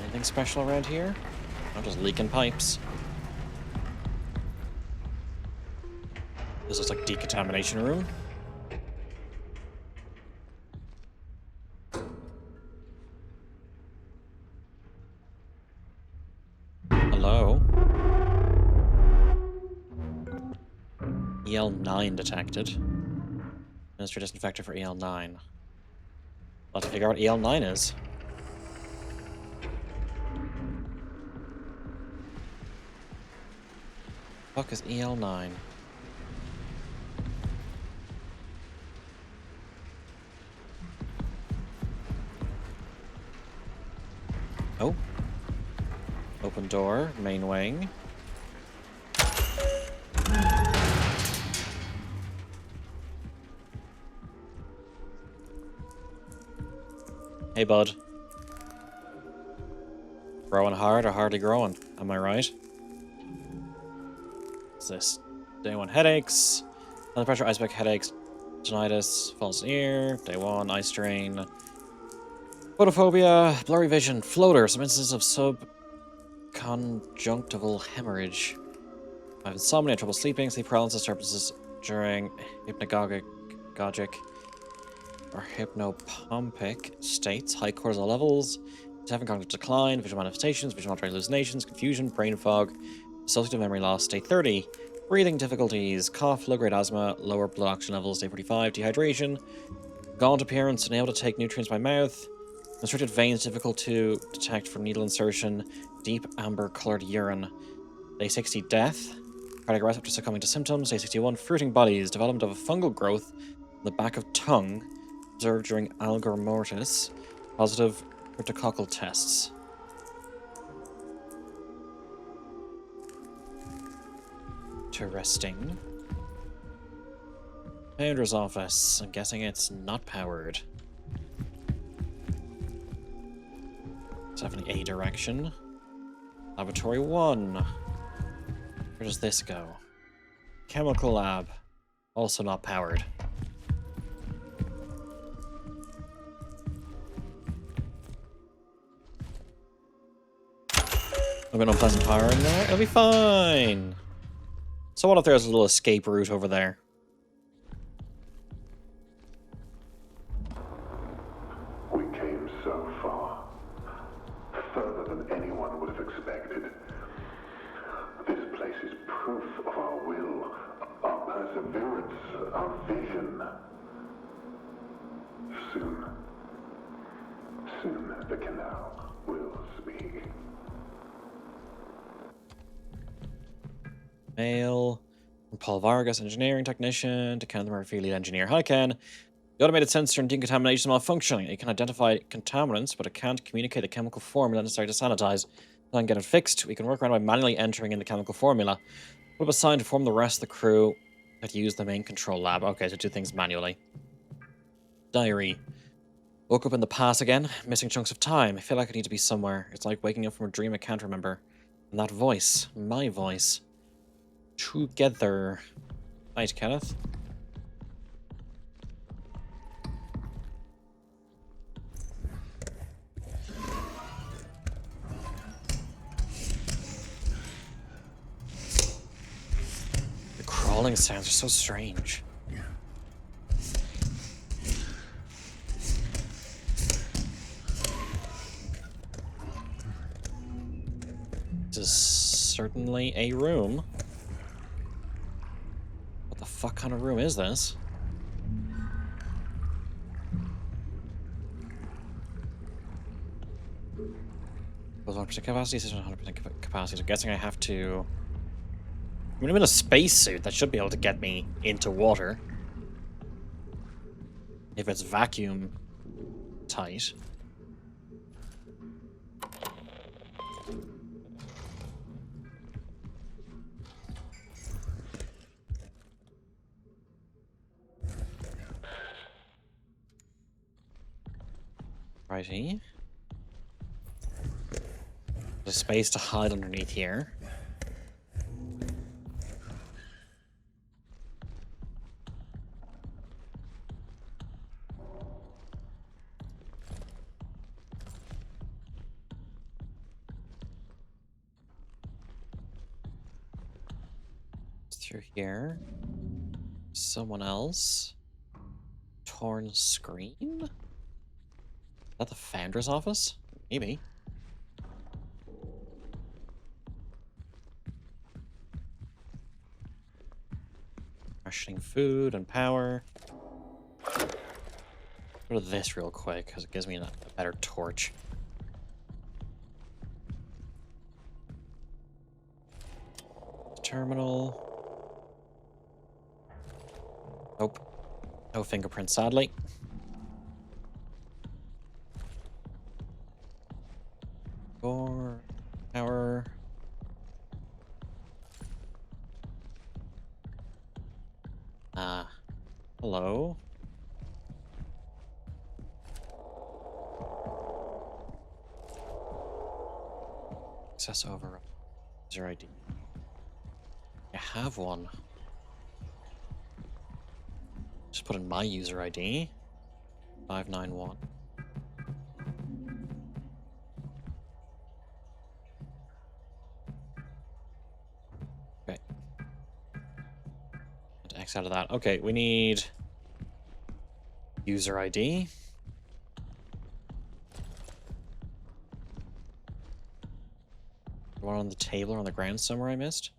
Anything special around here? I'm just leaking pipes. This looks like decontamination room. Hello? EL9 detected. Minister disinfector for EL9. I'll have to figure out what EL9 is. Fuck is EL9? Oh. Open door, main wing. Hey, bud. Growing hard or hardly growing? Am I right? What's this? Day 1 headaches. Under pressure, iceberg headaches. Tinnitus, false ear. Day 1, eye strain. Photophobia, blurry vision, floater, some instances of subconjunctival hemorrhage. I have insomnia, trouble sleeping, sleep paralysis, disturbances during hypnagogic or hypnopompic states, high cortisol levels, having cognitive decline, visual manifestations, visual auditory hallucinations, confusion, brain fog, associative memory loss, state 30, breathing difficulties, cough, low-grade asthma, lower blood oxygen levels, day 45, dehydration, gaunt appearance, unable to take nutrients by mouth, constricted veins difficult to detect from needle insertion, deep amber-colored urine, day 60, death, cardiac arrest after succumbing to symptoms, day 61, fruiting bodies, development of a fungal growth on the back of tongue, observed during algor mortis, positive cryptococcal tests. Interesting. Founder's office. I'm guessing it's not powered. It's definitely a direction. Laboratory 1. Where does this go? Chemical lab. Also not powered. I've got unpleasant power in there. It'll be fine. So what if there's a little escape route over there? We came so far. Further than anyone would have expected. This place is proof of our will, our perseverance, our vision. Soon the canal will speak. Mail from Paul Vargas, engineering technician, to Ken the Murphy, lead engineer. Hi, Ken. The automated sensor and decontamination is malfunctioning. It can identify contaminants, but it can't communicate the chemical formula necessary to sanitize. If I can get it fixed, we can work around by manually entering in the chemical formula. Put up a sign to inform the rest of the crew that use the main control lab. Okay, so do things manually. Diary. Woke up in the past again, missing chunks of time. I feel like I need to be somewhere. It's like waking up from a dream I can't remember. And that voice, my voice. Together. Night, Kenneth. falling sounds are so strange. This is certainly a room. What the fuck kind of room is this? Was 100% capacity, 100% capacity. So I'm guessing I have to... I mean, I'm in a spacesuit. That should be able to get me into water. If it's vacuum tight. Righty. There's space to hide underneath here. Through here. Someone else. Torn screen? Is that the founder's office? Maybe. Rationing food and power. Go to this real quick, because it gives me a better torch. Terminal. Nope. No fingerprints, sadly. Power. Hello. Access over user ID. I have one. Just put in my user ID. 591. Okay. And X out of that. Okay, we need user ID. One on the table or on the ground somewhere I missed.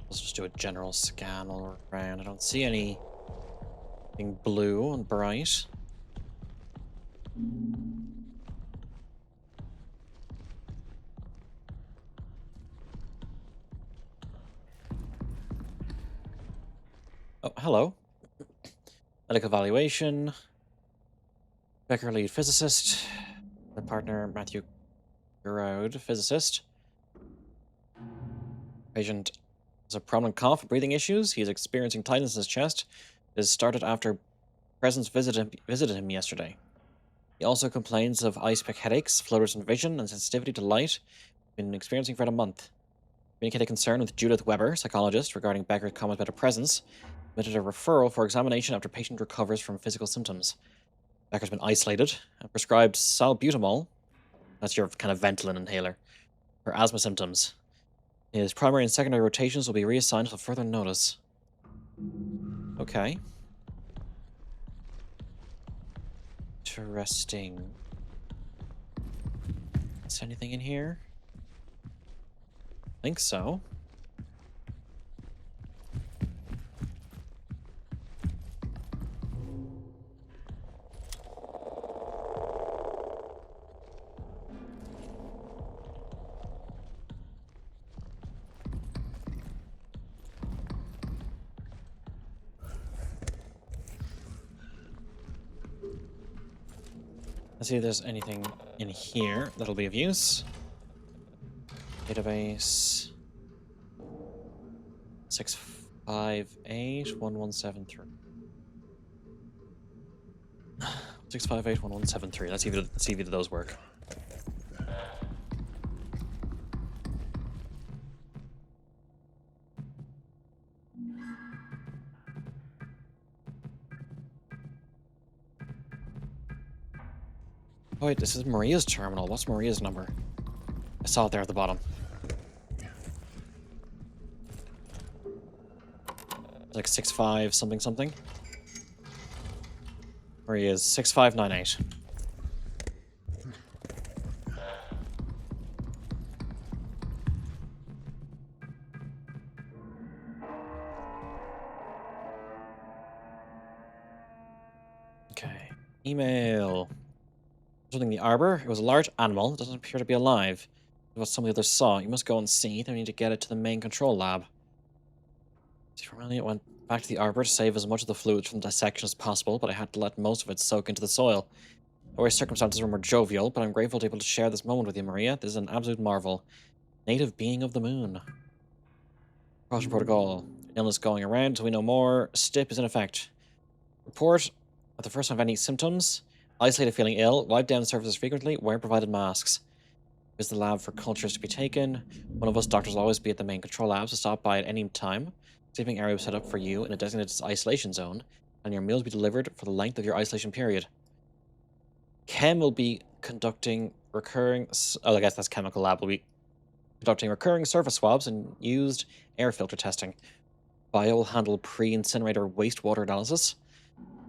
Let's just do a general scan all around. I don't see anything blue and bright. Oh, hello. Medical evaluation. Becker, lead physicist. My partner, Matthew Garrod, physicist. Patient has a prominent cough and breathing issues. He is experiencing tightness in his chest. It has started after Presence visited him yesterday. He also complains of ice pick headaches, fluorescent vision, and sensitivity to light. Been experiencing for about a month. Communicated concern with Judith Weber, psychologist, regarding Becker's comment about a presence. Submitted a referral for examination after patient recovers from physical symptoms. Becker's been isolated and prescribed salbutamol. That's your kind of Ventolin inhaler for asthma symptoms. His primary and secondary rotations will be reassigned until further notice. Okay. Interesting. Is anything in here? I think so. Let's see if there's anything in here that'll be of use. Database 658-1173. 658-1173. Let's see if either of those work. Oh wait, this is Maria's terminal. What's Maria's number? I saw it there at the bottom. It's like 65 something something. Maria's 6598. Okay. Email. Something in the arbor. It was a large animal. It doesn't appear to be alive. What some of the others saw. You must go and see. Then we need to get it to the main control lab. It went back to the arbor to save as much of the fluids from dissection as possible, but I had to let most of it soak into the soil. Our circumstances were more jovial, but I'm grateful to be able to share this moment with you, Maria. This is an absolute marvel. Native being of the moon. Precaution protocol. Illness going around, so we know more. STIP is in effect. Report at the first sign of any symptoms. Isolated feeling ill. Wipe down surfaces frequently. Wear provided masks. Visit the lab for cultures to be taken. One of us doctors will always be at the main control lab, so stop by at any time. Sleeping area was set up for you in a designated isolation zone, and your meals will be delivered for the length of your isolation period. Chem will be conducting recurring... Oh, I guess that's chemical lab. Will be conducting recurring surface swabs and used air filter testing. Bio will handle pre-incinerator wastewater analysis.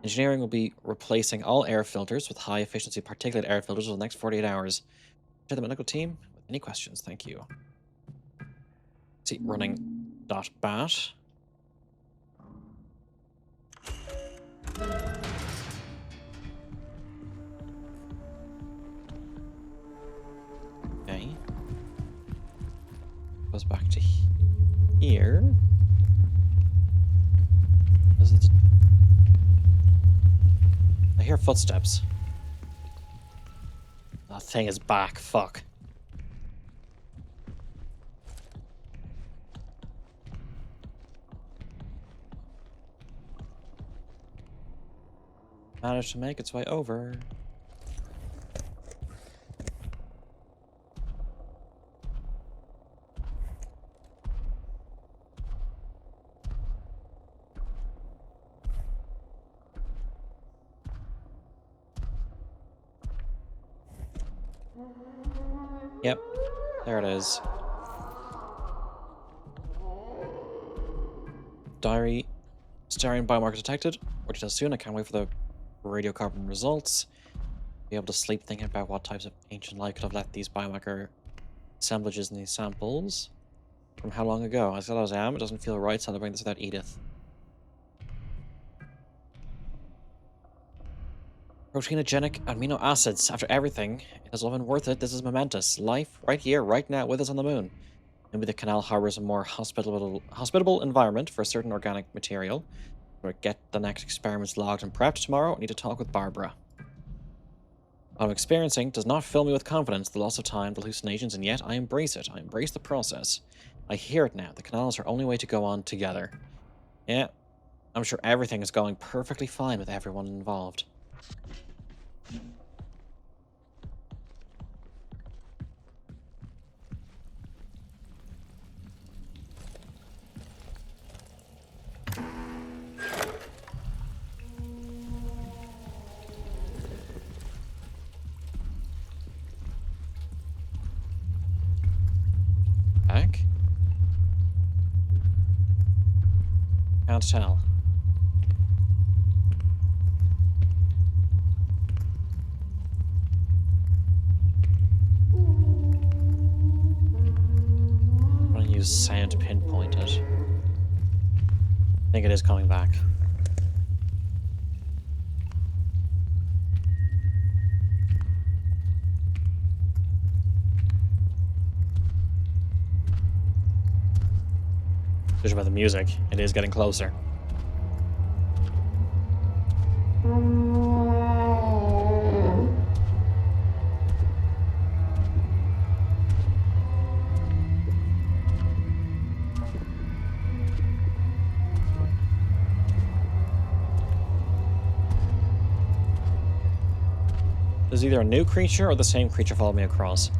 Engineering will be replacing all air filters with high-efficiency particulate air filters over the next 48 hours. To the medical team with any questions, thank you. See, running .bat. Okay. Goes back to here. Is it? I hear footsteps. That thing is back. Fuck. Managed to make its way over. Yep, there it is. Diary. Starion biomarker detected. More details soon. I can't wait for the radiocarbon results. Be able to sleep thinking about what types of ancient life could have left these biomarker assemblages in these samples. From how long ago? As good as I am, it doesn't feel right celebrating this without Edith. Proteinogenic amino acids. After everything, it has all been worth it. This is momentous. Life right here, right now, with us on the moon. Maybe the canal harbors a more hospitable environment for a certain organic material. We'll get the next experiments logged and prepped tomorrow. I need to talk with Barbara. What I'm experiencing does not fill me with confidence. The loss of time, the hallucinations, and yet I embrace it. I embrace the process. I hear it now. The canal is our only way to go on together. Yeah, I'm sure everything is going perfectly fine with everyone involved. Back? Can't tell. I'm gonna use sound to pinpoint it. I think it is coming back. Judging by the music, it is getting closer. There's either a new creature or the same creature followed me across.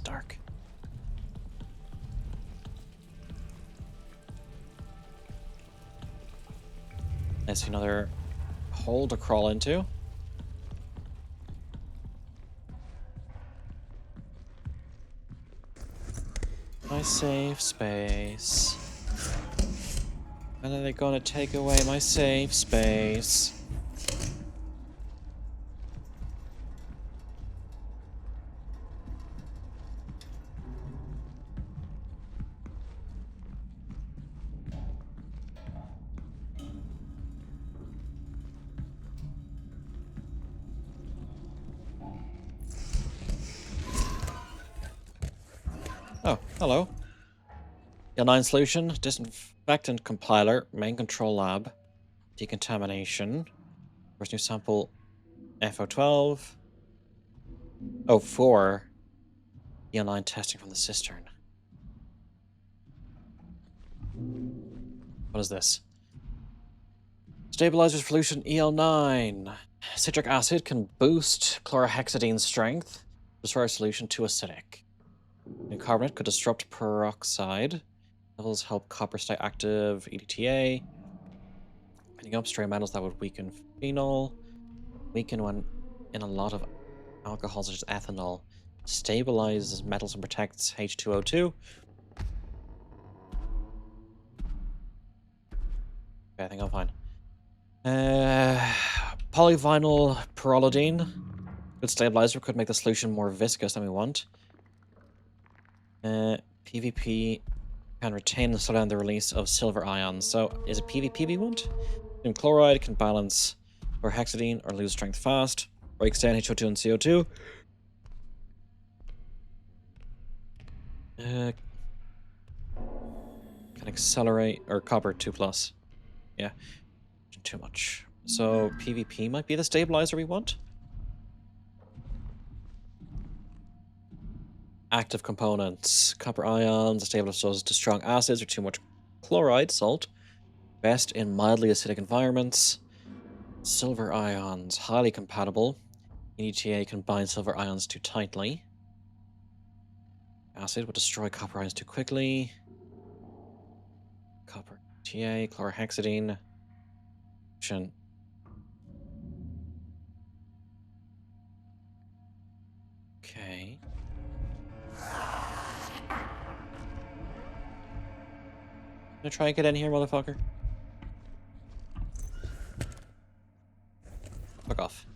dark. I see another hole to crawl into. My safe space. When are they gonna take away my safe space? Oh, hello. L9 solution, disinfectant compiler, main control lab, decontamination. First new sample, FO12. Oh, 4. L9 testing from the cistern. What is this? Stabilizers solution EL9. Citric acid can boost chlorhexidine strength. Destroy a solution to acidic. New carbonate could disrupt peroxide. Levels help copper stay active. EDTA. Picking up stray metals that would weaken phenol. Weaken when in a lot of alcohols such as ethanol. Stabilizes metals and protects H2O2. Okay, I think I'm fine. Polyvinyl pyrrolidine. Good stabilizer, could make the solution more viscous than we want. PvP can retain and slow down the release of silver ions. So, is it PvP we want? Sodium chloride can balance chlorhexidine or lose strength fast. Breaks down HO2 and CO2. Can accelerate, or copper 2+. Yeah, too much. So, PvP might be the stabilizer we want? Active components. Copper ions, stabilizers to strong acids or too much chloride, salt. Best in mildly acidic environments. Silver ions, highly compatible. EDTA can bind silver ions too tightly. Acid would destroy copper ions too quickly. Copper EDTA, chlorhexidine. Okay. Gonna try and get in here, motherfucker. Fuck off.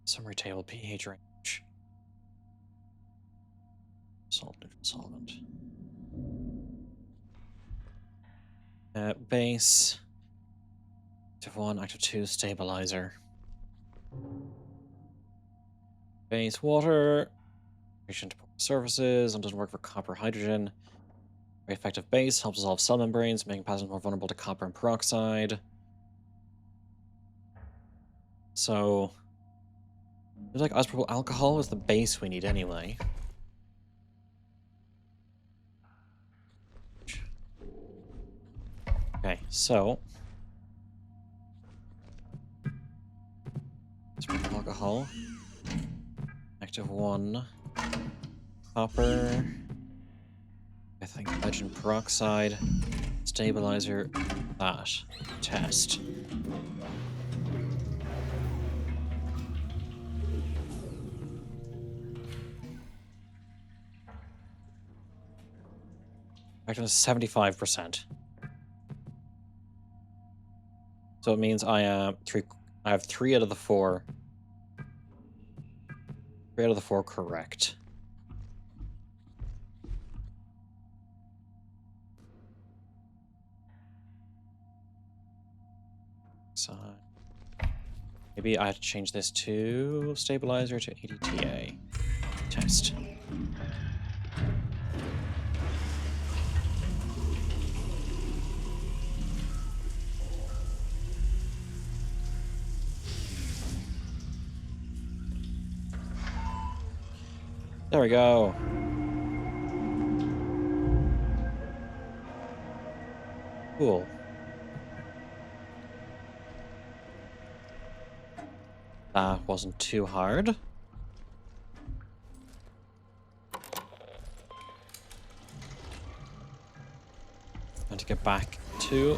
Summary table, pH range. Salt, neutral solvent. Base. Active 1, active 2, stabilizer. Base water. Patient surfaces, and doesn't work for copper hydrogen. Very effective base, helps dissolve cell membranes, making pathogens more vulnerable to copper and peroxide. So, seems like isopropyl alcohol is the base we need anyway. Okay, so isopropyl alcohol, active 1, copper. I think hydrogen peroxide, stabilizer, that, test. Actually, 75%. So it means I have 3 out of the 4. 3 out of the 4 correct. So maybe I have to change this to stabilizer to EDTA. Test. There we go. Cool. That wasn't too hard. to get back to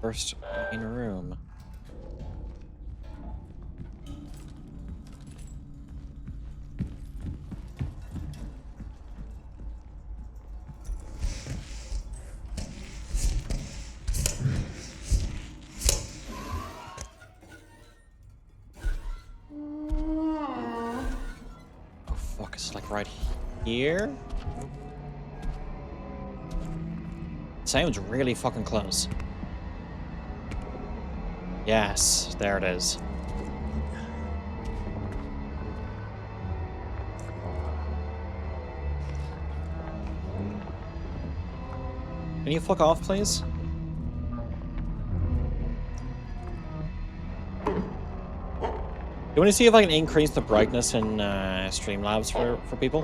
first main room. Oh fuck, it's like right here? Sounds really fucking close. Yes, there it is. Can you fuck off, please? You want to see if I can increase the brightness in Streamlabs for people?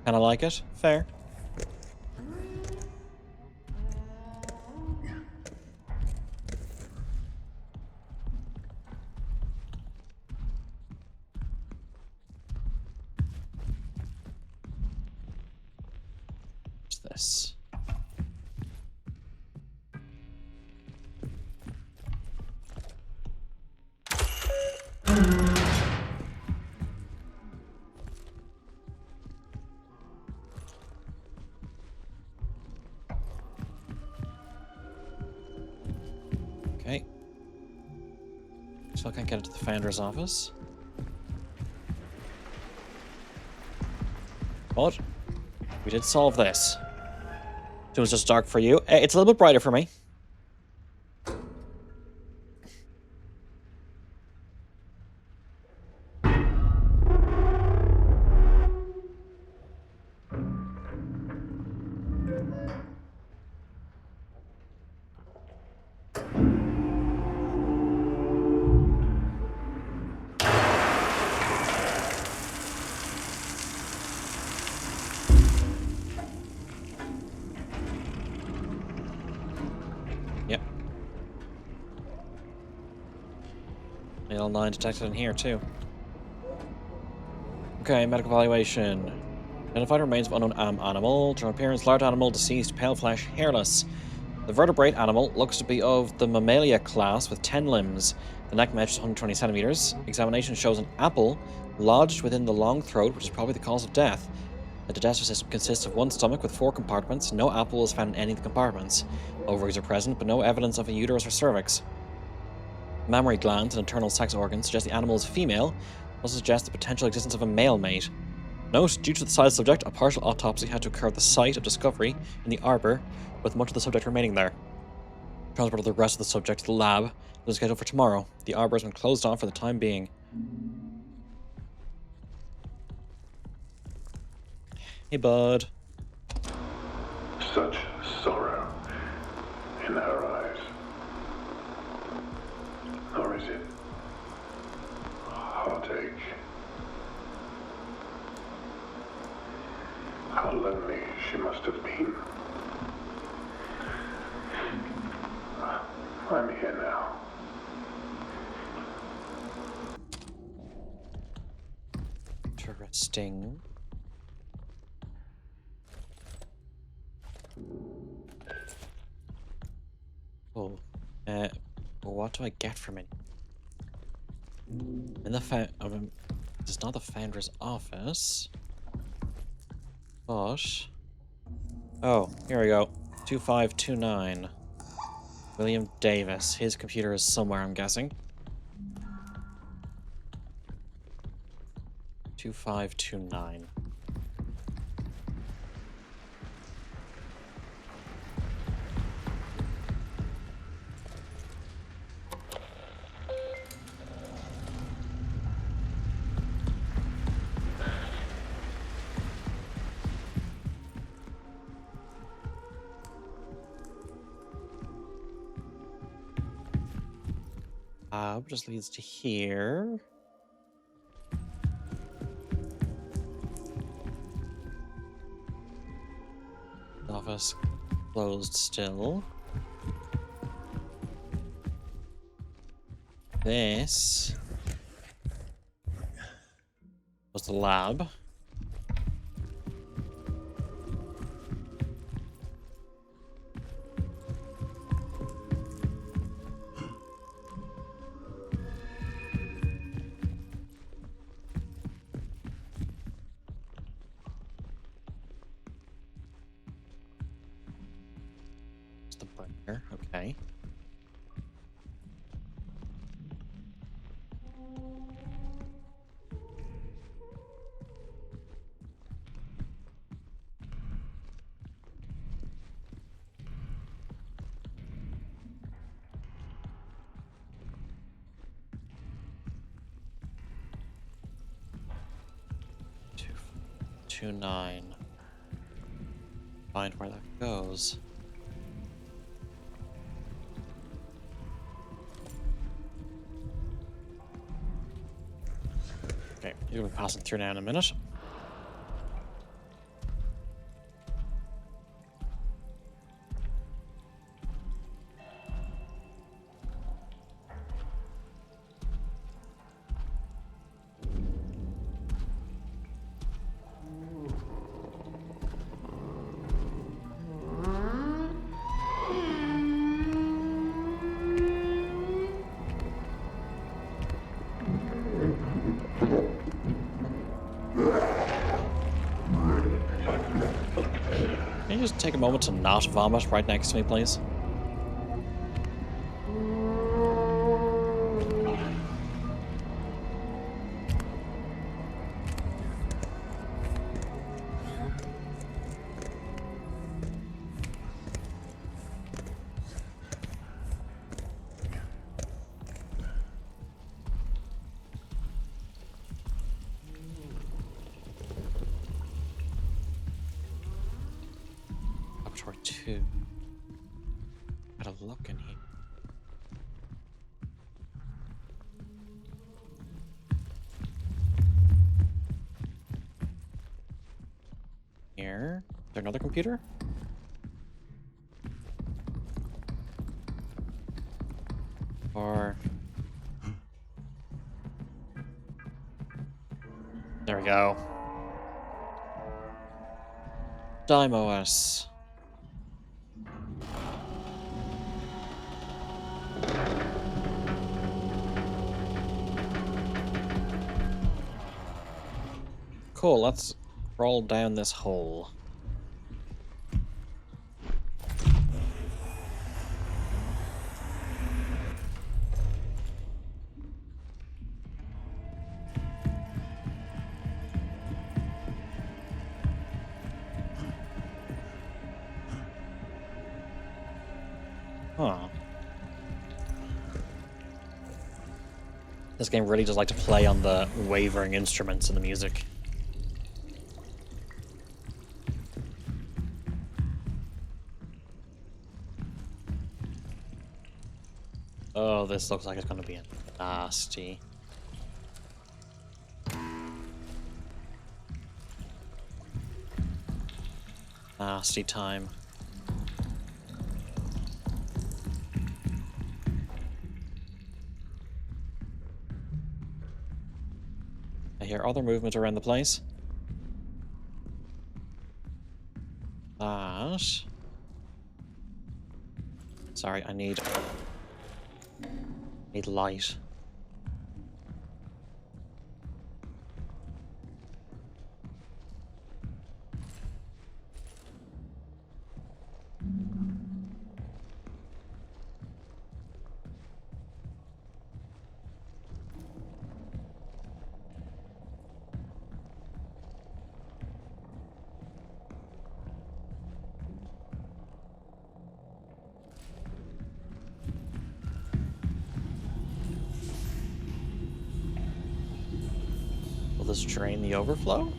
Kind of like it. Fair. What's this? Okay. So I can't get into the founder's office. But we did solve this. It was just dark for you. It's a little bit brighter for me. Yep. Nail 9 detected in here, too. Okay, medical evaluation. Identified remains of unknown animal. General appearance, large animal, deceased, pale flesh, hairless. The vertebrate animal looks to be of the Mammalia class with 10 limbs. The neck measures 120 centimeters. Examination shows an apple lodged within the long throat, which is probably the cause of death. The digestive system consists of one stomach with 4 compartments. No apple is found in any of the compartments. Ovaries are present, but no evidence of a uterus or cervix. Mammary glands and internal sex organs suggest the animal is female, also suggests the potential existence of a male mate. Note, due to the size of the subject, a partial autopsy had to occur at the site of discovery in the arbor, with much of the subject remaining there. Transport of the rest of the subject to the lab is scheduled for tomorrow. The arbor has been closed off for the time being. Hey, bud. Such sorrow in her eyes. Or is it heartache? How lonely she must have been. I'm here now. Interesting. Oh, what do I get from it? In the it's not the founder's office, but oh, here we go. 2529. William Davis. His computer is somewhere, I'm guessing. 2529. Just leads to here. Office. was closed still. This was the lab. It's the burner, okay. Two, 9. Find where that goes. Okay, you'll be passing through now in a minute. Can you just take a moment to not vomit right next to me, please? Laboratory 2. Gotta look in here. Here. Is there another computer? Or... There we go. DimeOS. Cool, let's roll down this hole. Huh. This game really does like to play on the wavering instruments in the music. Oh, this looks like it's going to be a nasty. Nasty time. I hear other movement around the place. That... Sorry, I need light. Will this drain the overflow?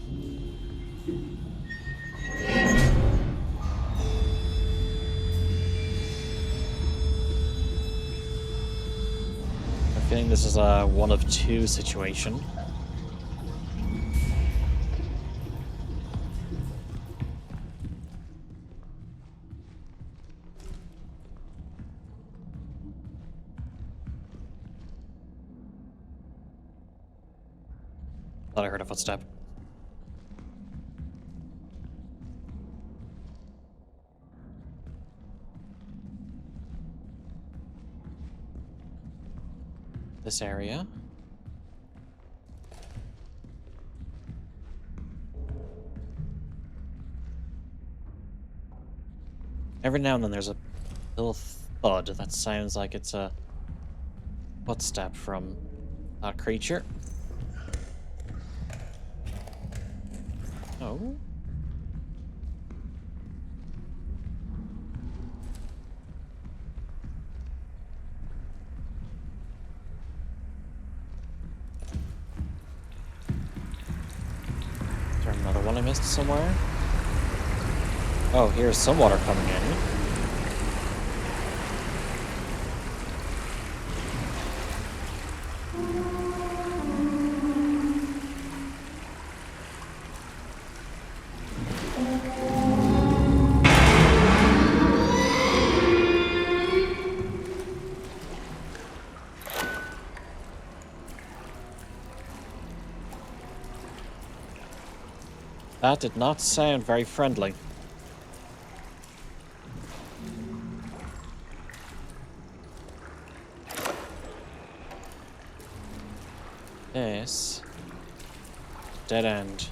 I'm feeling this is a one of two situation. Thought I heard a footstep. This area. Every now and then there's a little thud that sounds like it's a footstep from that creature. Oh. Is there another one I missed somewhere? Oh, here's some water coming in. That did not sound very friendly. This dead end.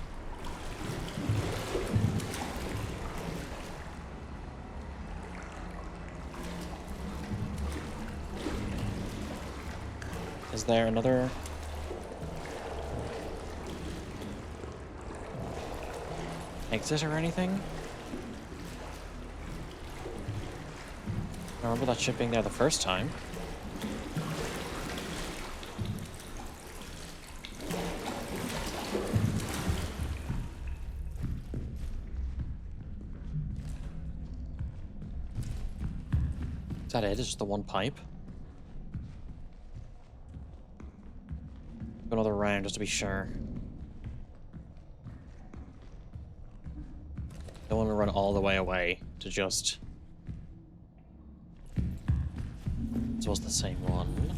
Is there another? Exit or anything? I remember that ship being there the first time. Is that it? It's just the one pipe? Go another round just to be sure. Don't want to run all the way away to just... This was the same one.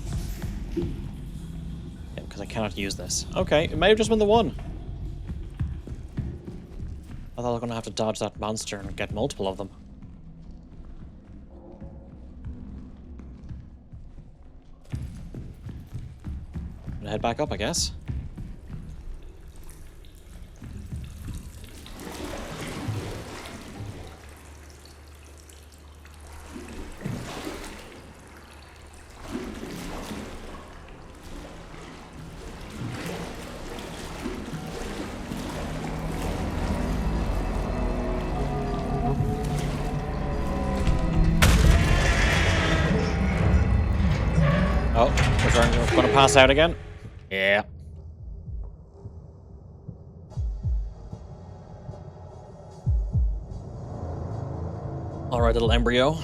Yeah, because I cannot use this. Okay, it may have just been the one. I thought I was going to have to dodge that monster and get multiple of them. I'm gonna head back up, I guess. Oh, we're going to pass out again? Yeah. Alright, little embryo.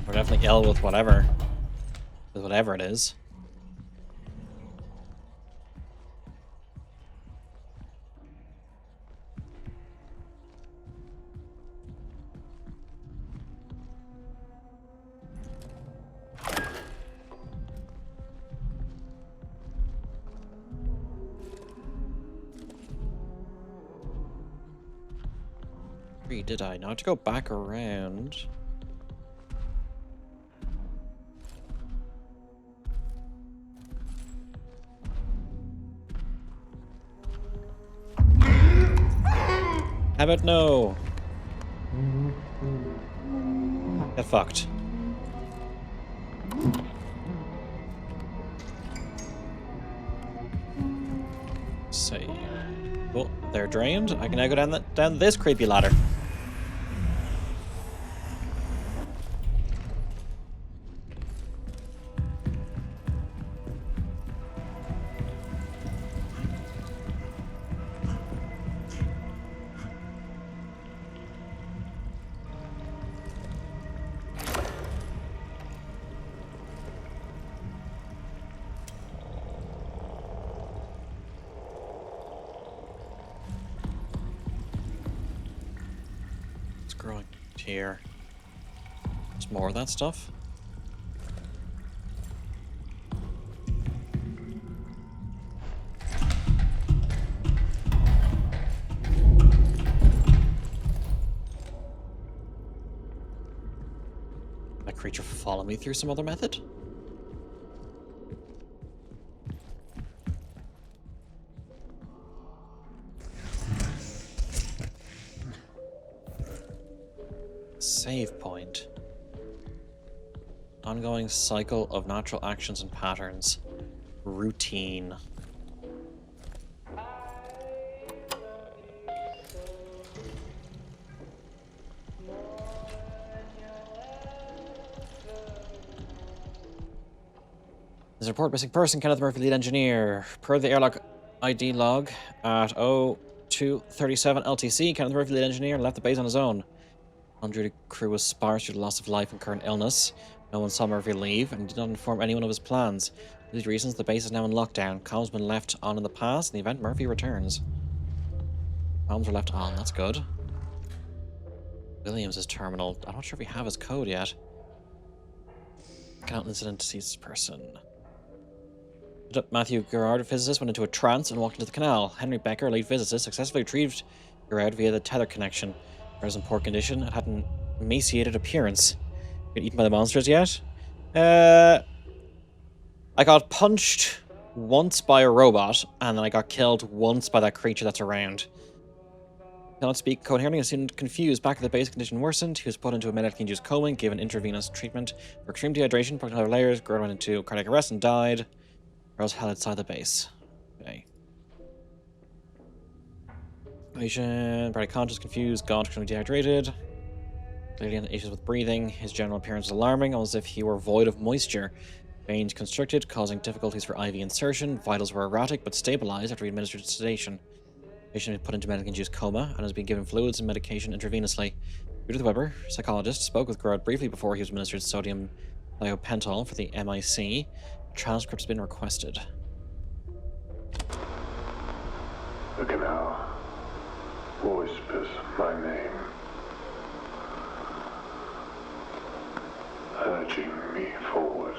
We're definitely ill with whatever. With whatever it is. Did I? Now I have to go back around. How about no? Get fucked. Save. Oh, they're drained. I can now go down this creepy ladder. Here. There's more of that stuff. That creature follow me through some other method? Save point. Ongoing cycle of natural actions and patterns. Routine. There's a report missing person, Kenneth Murphy, lead engineer. Per the airlock ID log at 0237 LTC, Kenneth Murphy, lead engineer, left the base on his own. On-duty crew was sparse due to loss of life and current illness. No one saw Murphy leave and did not inform anyone of his plans. For these reasons, the base is now in lockdown. Comms have been left on in the past in the event Murphy returns. Comms are left on, that's good. Williams' terminal. I'm not sure if we have his code yet. Account incident, deceased person. Matthew Gerard, a physicist, went into a trance and walked into the canal. Henry Becker, a lead physicist, successfully retrieved Gerard via the tether connection. It was in poor condition and had an emaciated appearance. Been eaten by the monsters yet? I got punched once by a robot, and then I got killed once by that creature that's around. Cannot speak coherently and seemed confused. Back at the base, condition worsened. He was put into a medically induced coma and given intravenous treatment for extreme dehydration, broken other layers. Gerard went into cardiac arrest and died. Or else held outside the base. Okay. Patient, barely conscious, confused, gaunt, extremely dehydrated. Clearly had issues with breathing. His general appearance was alarming, almost as if he were void of moisture. Veins constricted, causing difficulties for IV insertion. Vitals were erratic, but stabilized after he administered sedation. Patient was put into medically-induced coma and has been given fluids and medication intravenously. Judith Weber, psychologist, spoke with Gerard briefly before he was administered sodium thiopental for the MIC. A transcript's been requested. The canal whispers my name, urging me forward.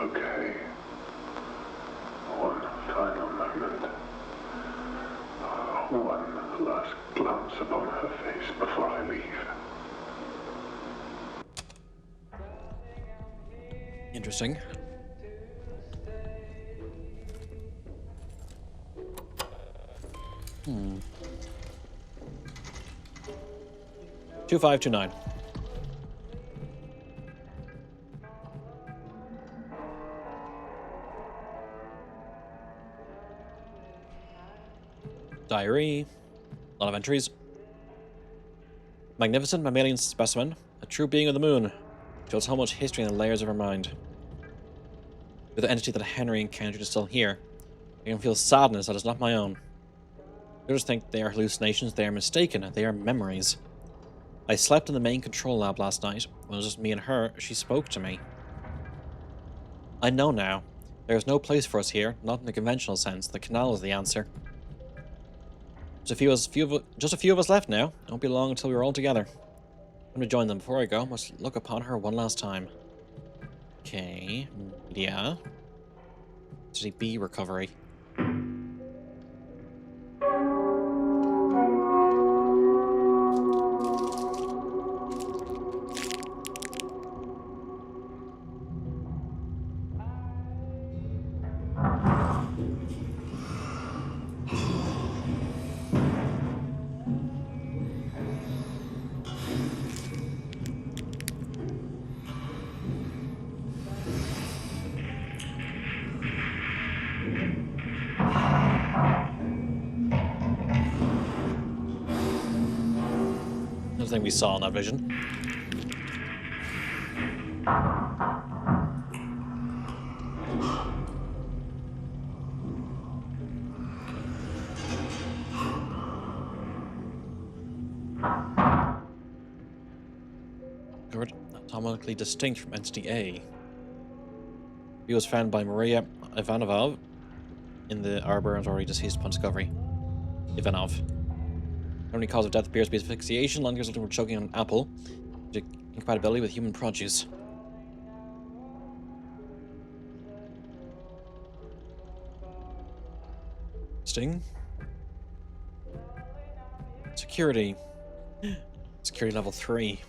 Okay. One final moment. One last glance upon her face before I leave. Interesting. Hmm. 2529. Diary. A lot of entries. Magnificent mammalian specimen. A true being of the moon. Shows how much history in the layers of her mind. The entity that Henry encountered is still here. I can feel sadness that is not my own. Others think they are hallucinations, they are mistaken, they are memories. I slept in the main control lab last night. When it was just me and her, she spoke to me. I know now. There is no place for us here, not in the conventional sense. The canal is the answer. Just a few of us left now. It won't be long until we're all together. I'm going to join them. Before I go, must look upon her one last time. Okay. Yeah. City B recovery. Thing we saw in that vision. anatomically distinct from Entity A. He was found by Maria Ivanova in the arbor and already deceased upon discovery. Ivanov. The only cause of death appears to be asphyxiation, lung resulting from choking on an apple, due to incompatibility with human produce. Sting. Security. Security level 3.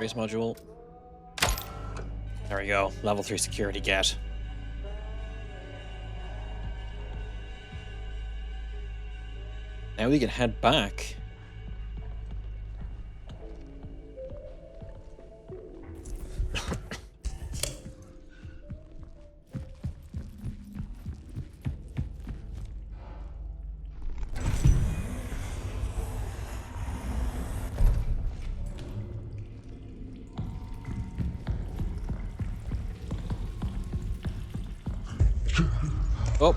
Race module. There we go. Level 3 security get. Now we can head back. Oh.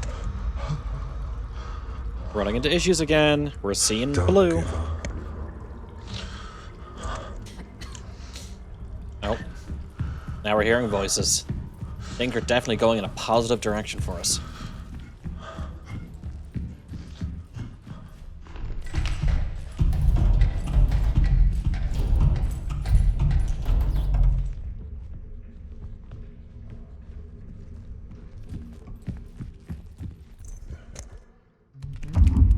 Running into issues again. We're seeing blue. Nope. Now we're hearing voices. Things are definitely going in a positive direction for us.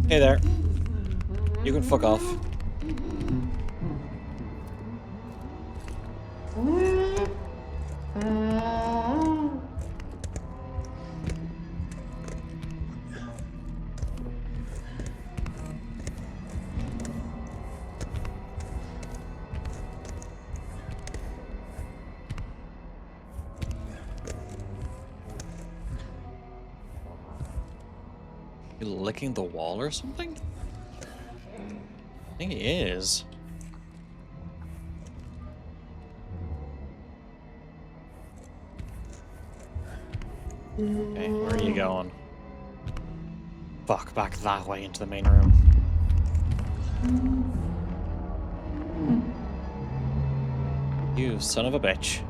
Hey there. You can fuck off. You licking the wall or something? I think he is. Okay, where are you going? Fuck, back that way into the main room. You son of a bitch.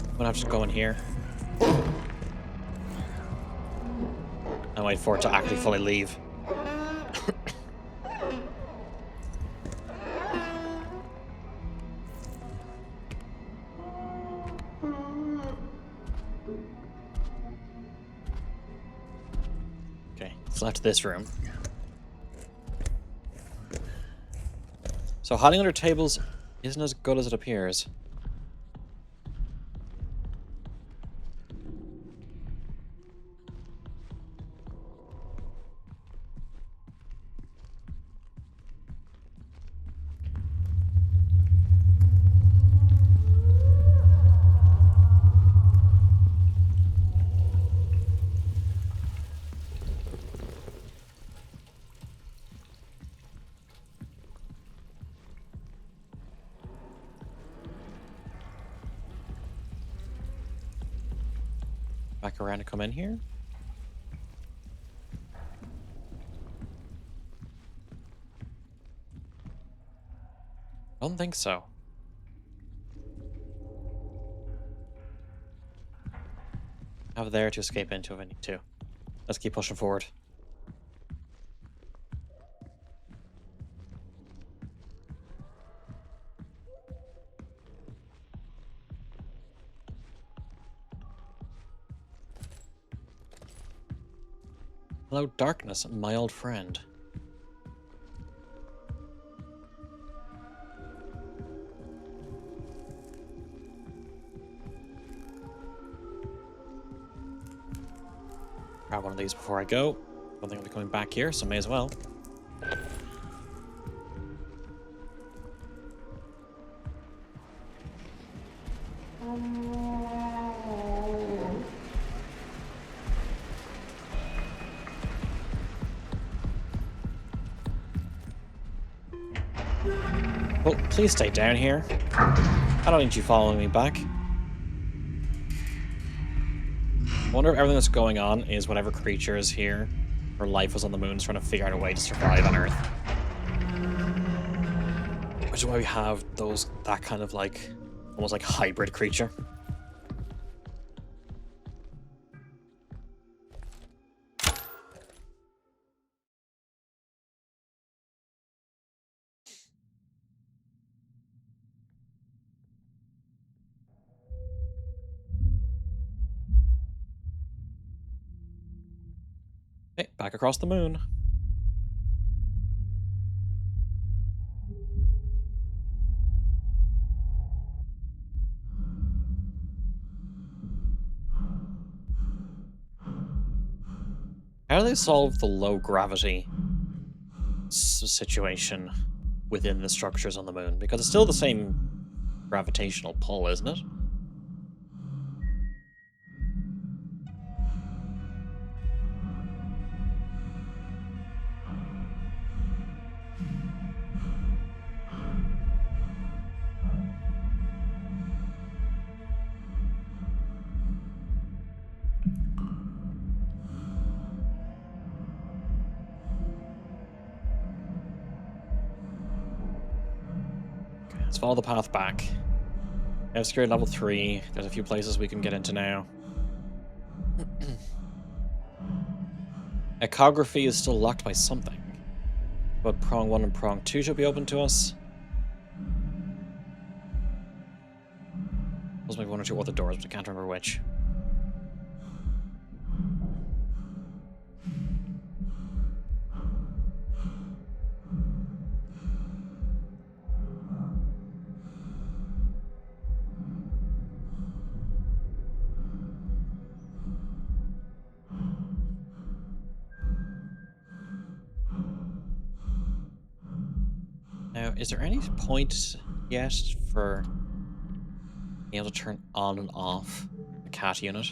I'm gonna have to go in here. And wait for it to actually fully leave. Okay, it's left this room. So hiding under tables isn't as good as it appears. Back around and come in here. I don't think so. I have there to escape into if I need to. Let's keep pushing forward. Hello, darkness, my old friend. Grab one of these before I go. Don't think I'll be coming back here, so may as well. Well, please stay down here. I don't need you following me back. I wonder if everything that's going on is whatever creature is here, or life was on the moon, is trying to figure out a way to survive on Earth. Which is why we have that kind of like, almost like hybrid creature. Okay, back across the moon. How do they solve the low gravity situation within the structures on the moon? Because it's still the same gravitational pull, isn't it? Okay, let's follow the path back. We have secured level 3. There's a few places we can get into now. Echography is still locked by something. But prong 1 and prong 2 should be open to us. There's maybe 1 or 2 other doors, but I can't remember which. Now, is there any point yet for being able to turn on and off the cat unit?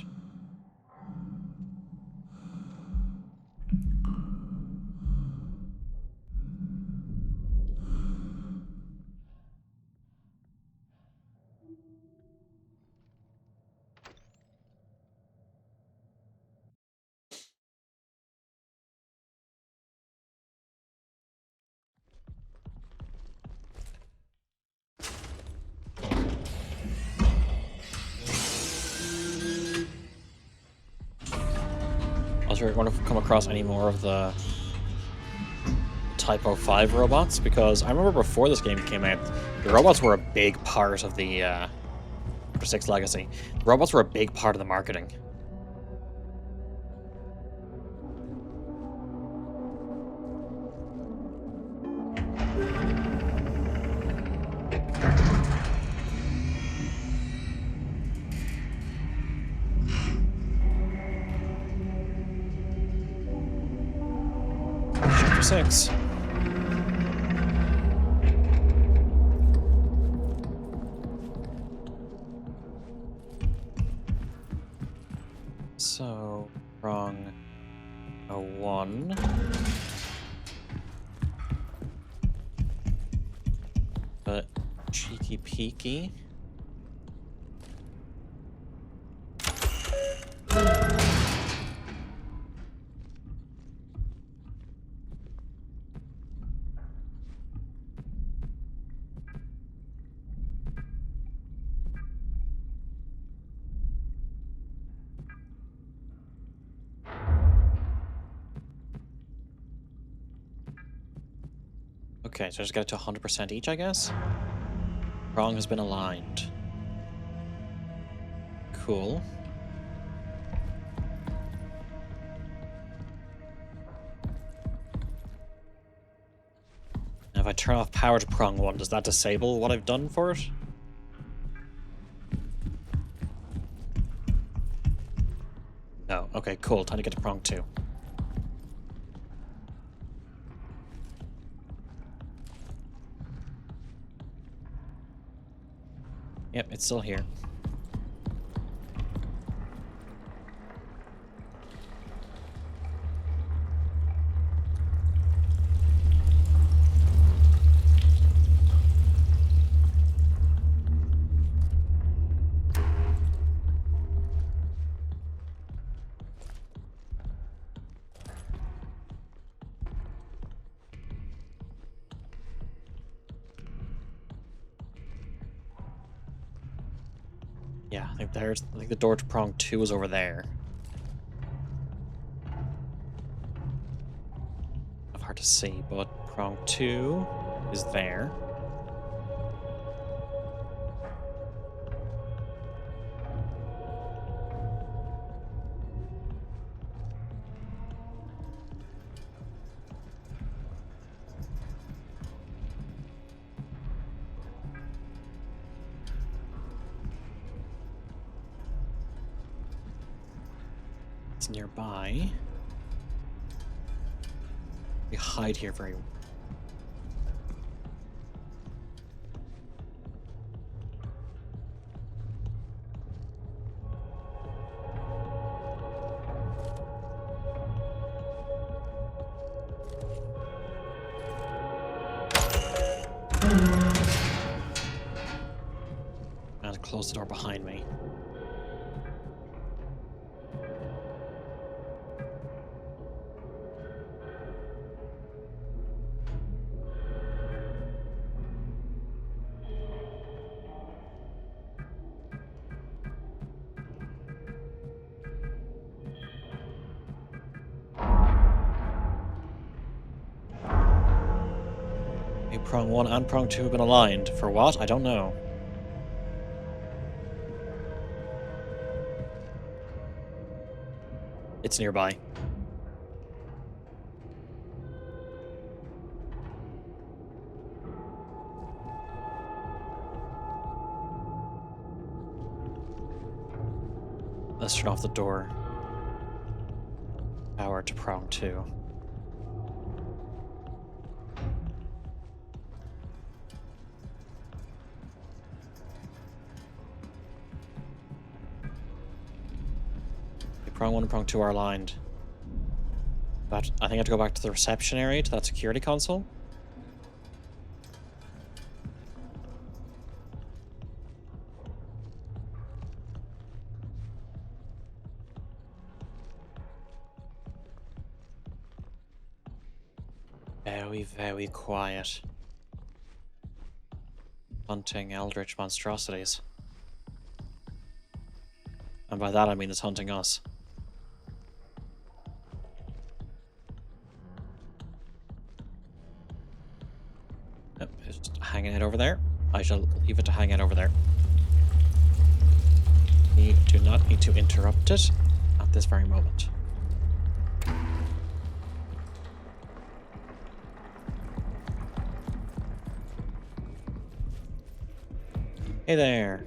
I wonder if we come across any more of the Typo 5 robots, because I remember before this game came out, the robots were a big part of the for 6 Legacy. The robots were a big part of the marketing. Chapter 6. So, prong 1. But cheeky peeky. Okay, so I just got it to 100% each, I guess? Prong has been aligned. Cool. Now if I turn off power to prong 1, does that disable what I've done for it? No. Okay, cool. Time to get to prong 2. Yep, it's still here. Yeah, I think the door to prong 2 is over there. It's hard to see, but prong 2 is there. It's nearby. We hide here very well. And close the door behind me. Okay, prong 1 and prong 2 have been aligned. For what? I don't know. It's nearby. Let's turn off the door. Power to prong 2. Prong 1 and prong 2 are aligned. But I think I have to go back to the reception area, to that security console. Very, very quiet. Hunting eldritch monstrosities. And by that I mean it's hunting us. Yep, it's just hanging out over there. I shall leave it to hang out over there. We do not need to interrupt it at this very moment. Hey there.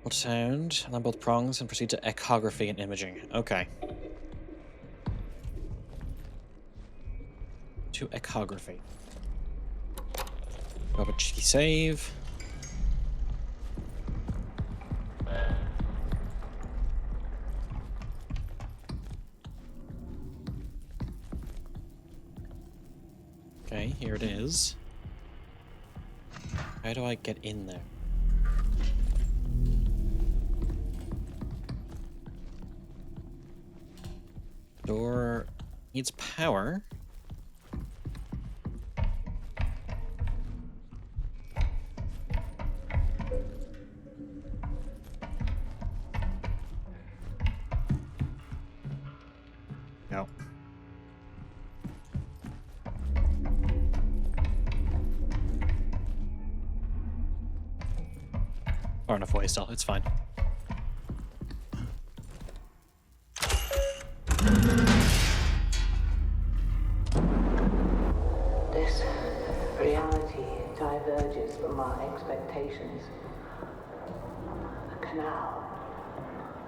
Hold sound, and then both prongs, and proceed to echography and imaging. Okay. To echography. Grab a cheeky save. Okay, here it is. How do I get in there? Door needs power. No. Far enough away still, it's fine. This reality diverges from our expectations. The canal,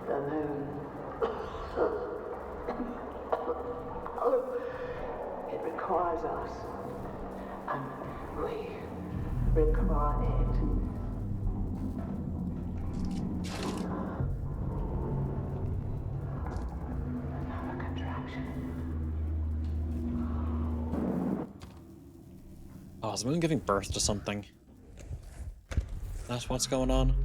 the moon. It requires us, and we require it. Another contraction. Oh, is the moon giving birth to something? That's what's going on?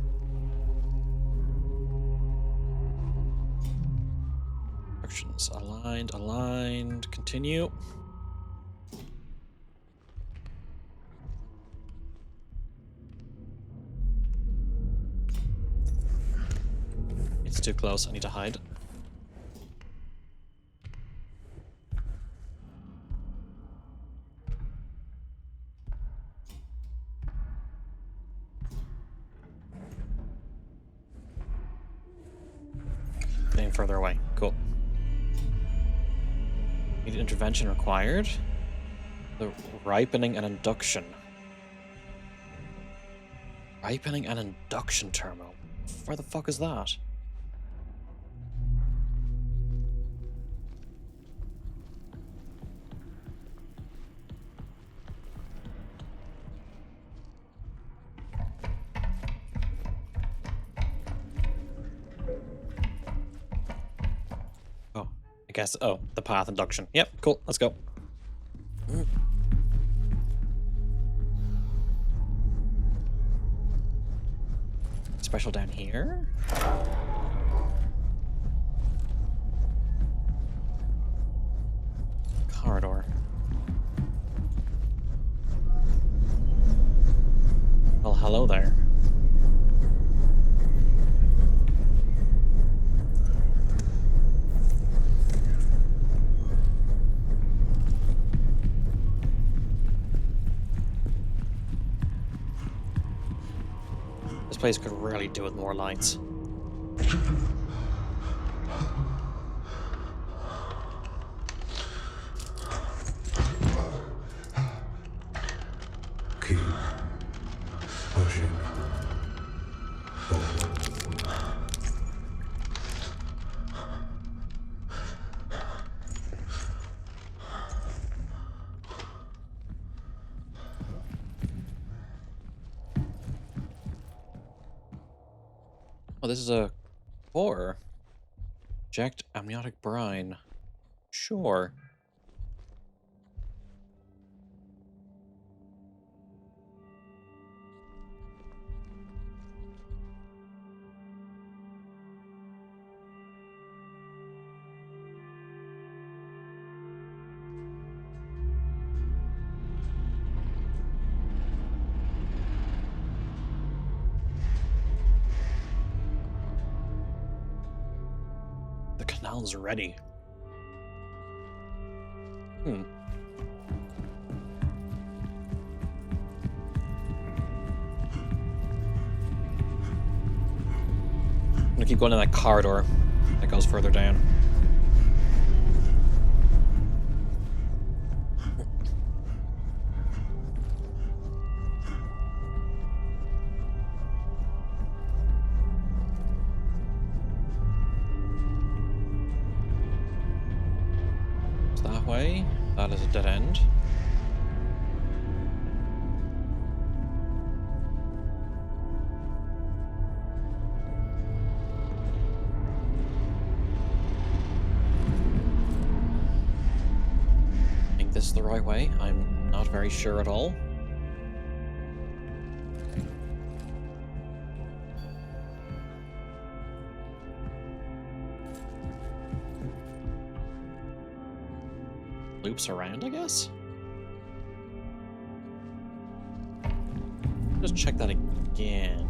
Instructions. Aligned, aligned. Continue. It's too close. I need to hide. Getting further away. Cool. Need intervention required. The ripening and induction. Ripening and induction terminal. Where the fuck is that? Oh, I guess. Oh, the path induction. Yep, cool. Let's go. Special down here? Corridor. Well, hello there. This place could really do with more lights. Keep pushing forward. Oh, this is a core. Eject amniotic brine. Sure. The canal's ready. Hmm. I'm gonna keep going in that corridor that goes further down. It's that way. That is a dead end. I think this is the right way. I'm not very sure at all. Loops around, I guess? Just check that again.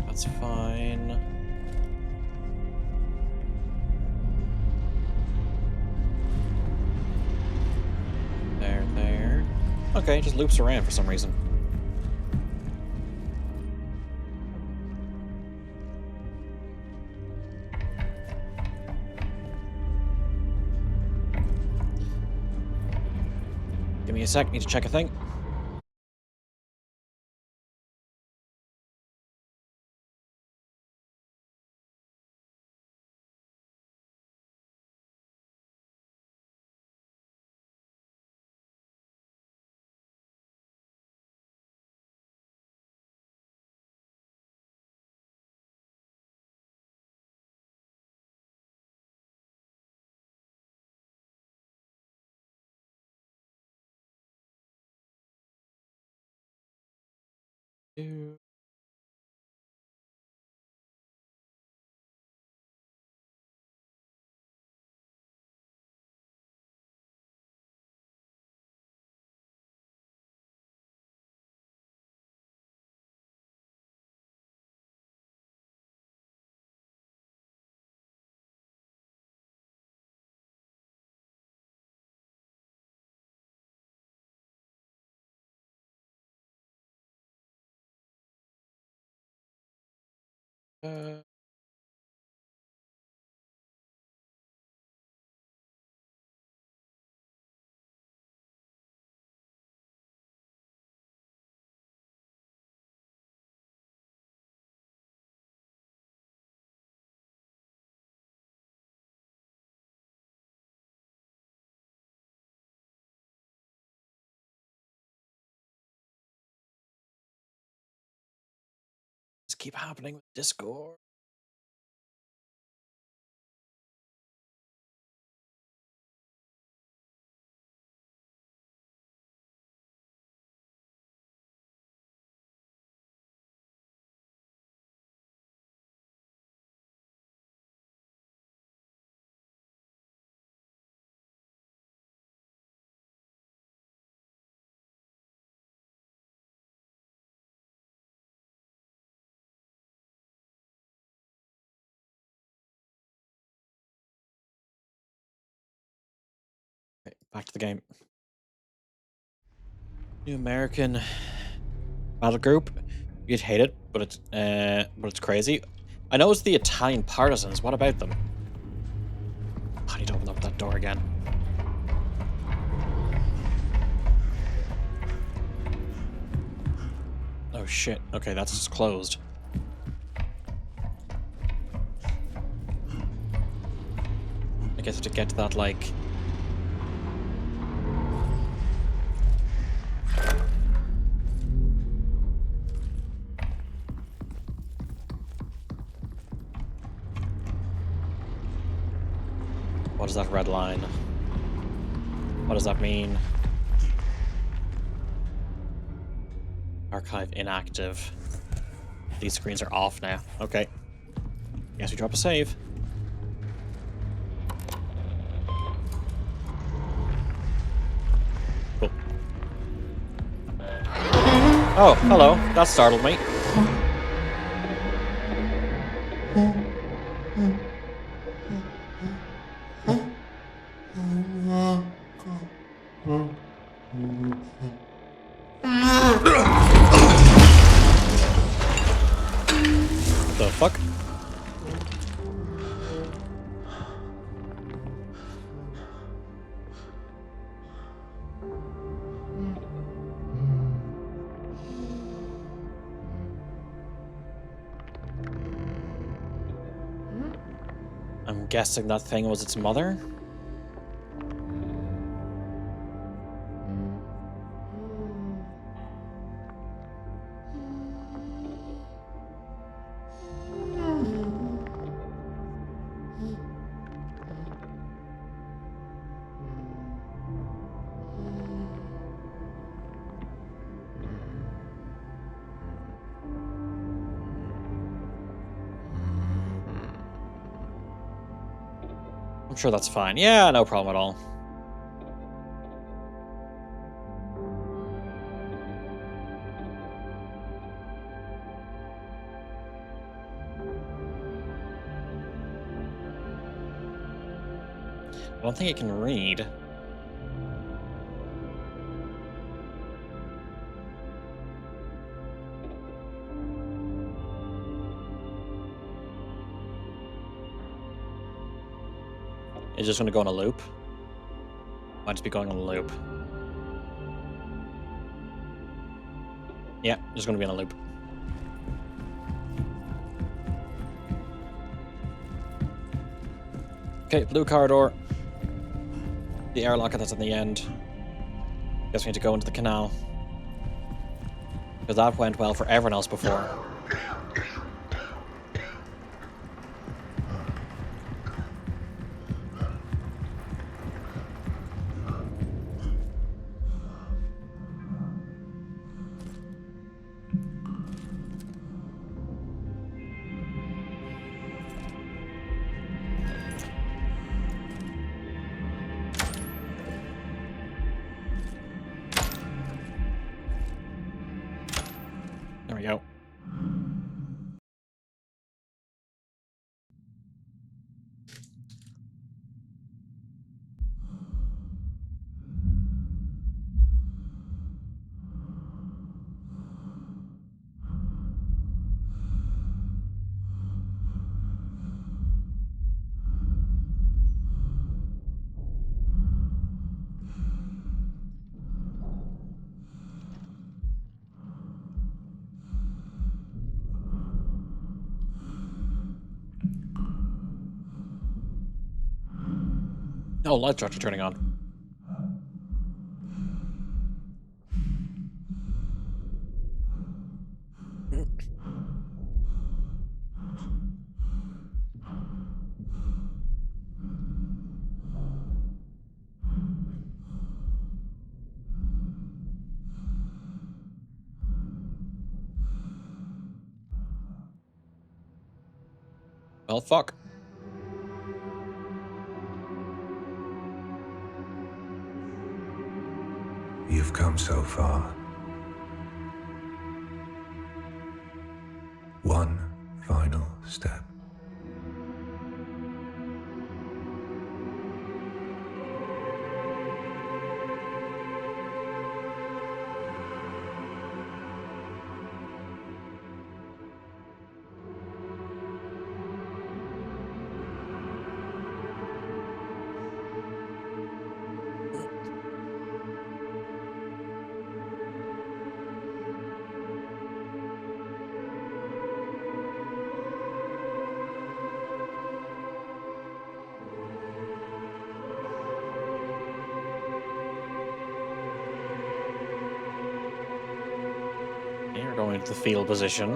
That's fine. There. Okay, just loops around for some reason. Give me a sec, need to check a thing. Do. Uh, Just keep happening with Discord. Okay, back to the game. New American battle group. You'd hate it, but it's crazy. I know it's the Italian partisans. What about them? I need to open up that door again. Oh shit. Okay, that's just closed. I guess to get to that, like... What is that red line? What does that mean? Archive inactive. These screens are off now. Okay. Guess we drop a save. Cool. Oh, hello. That startled me. The fuck? I'm guessing that thing was its mother? I'm sure that's fine. Yeah, no problem at all. I don't think it can read. It's just gonna go on a loop. Might just be going on a loop. Yeah, just gonna be on a loop. Okay, blue corridor. The airlock that's at the end. Guess we need to go into the canal. Because that went well for everyone else before. Oh, lights are actually turning on. Well, fuck. You've come so far. One final step. You're going into the field position.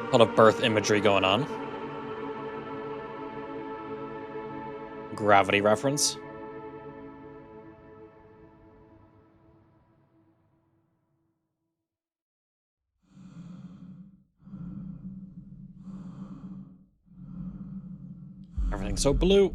A lot of birth imagery going on. Gravity reference. Everything's so blue.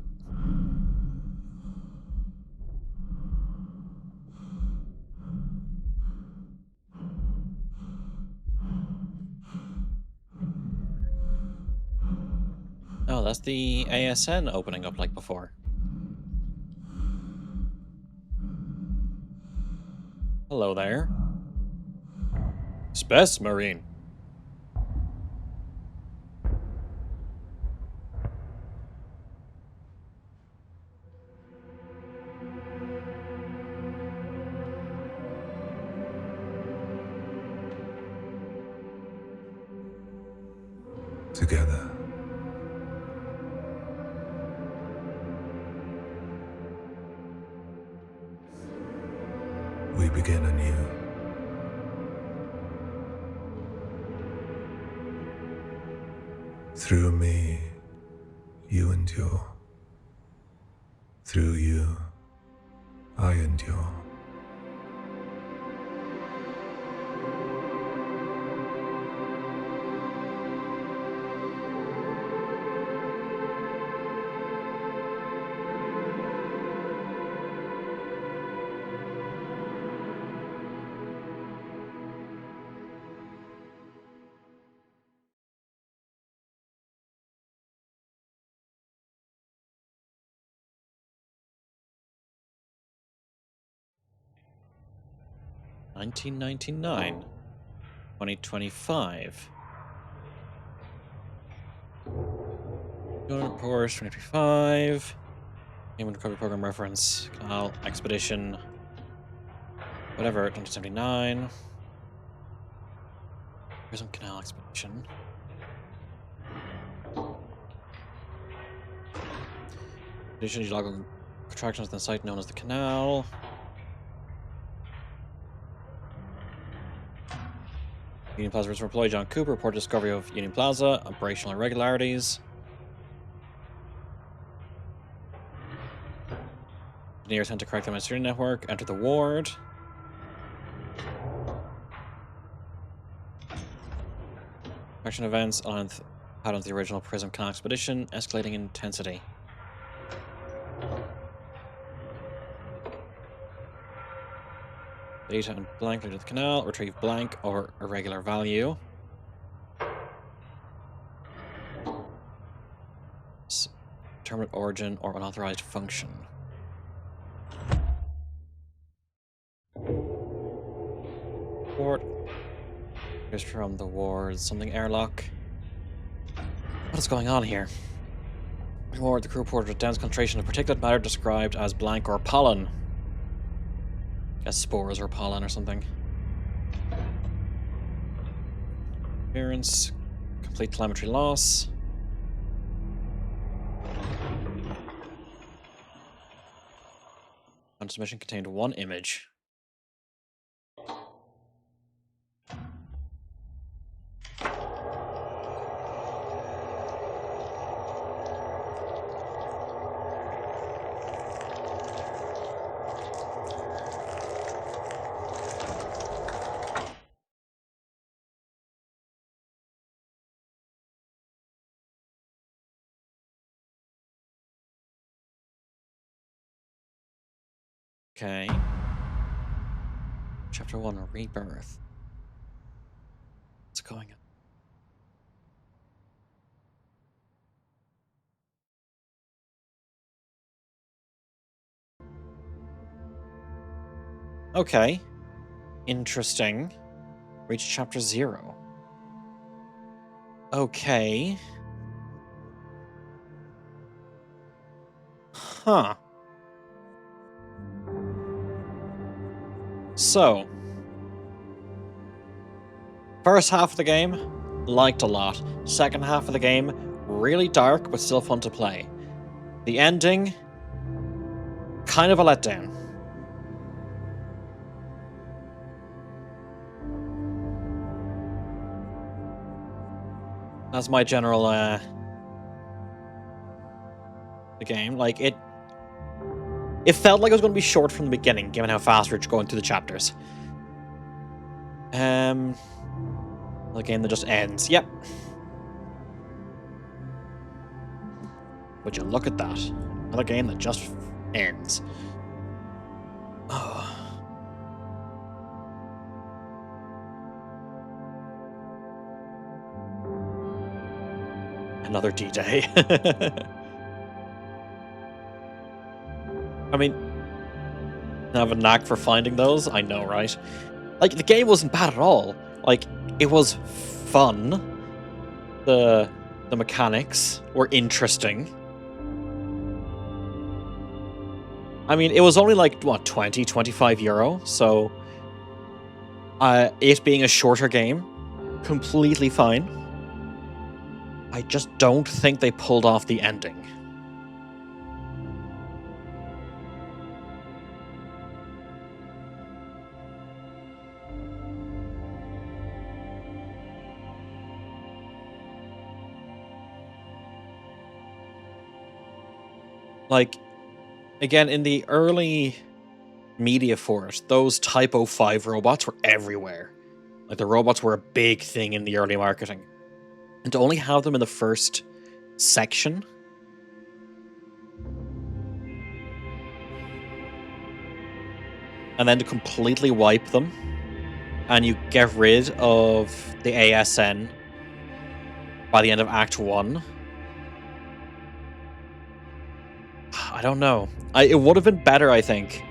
Oh, that's the ASN opening up like before. Hello there. Space Marine. Together. We begin anew. Through me, you endure. Through you, I endure. $19.99. 2025. Donor Porsche 2025. Human Recovery Program reference. Canal Expedition. Whatever, 1979. Prism Canal Expedition. Addition, geological contractions within the site known as the canal. Union Plaza Reserve employee John Cooper reported discovery of Union Plaza, operational irregularities. Engineers sent to correct the administrative network, enter the ward. Action events on pattern of the original Prism Canal Expedition, escalating intensity. Data and blank related to the canal, retrieve blank or irregular value. Determinate origin or unauthorized function. Port. Here's from the ward, something airlock. What is going on here? Ward, the crew reported a dense concentration of particulate matter described as blank or pollen. Guess spores or pollen or something. Appearance. Complete telemetry loss. Transmission contained 1 image. Okay. Chapter 1, Rebirth. What's going on? Okay. Interesting. Reach chapter 0. Okay. Huh. So. First half of the game, liked a lot. Second half of the game, really dark, but still fun to play. The ending, kind of a letdown. That's my general, the game. Like, it felt like it was going to be short from the beginning, given how fast we're going through the chapters. The game that just ends. Yep. Would you look at that? Another game that just ends. Oh. Another D-Day. I mean, I have a knack for finding those. I know, right? Like, the game wasn't bad at all. Like, it was fun. The mechanics were interesting. I mean, it was only like, what, 20, 25 euro? So, it being a shorter game, completely fine. I just don't think they pulled off the ending. Like, again, in the early media for it, those Typo 5 robots were everywhere. Like, the robots were a big thing in the early marketing. And to only have them in the first section... and then to completely wipe them, and you get rid of the ASN by the end of Act 1... I don't know. It would have been better, I think,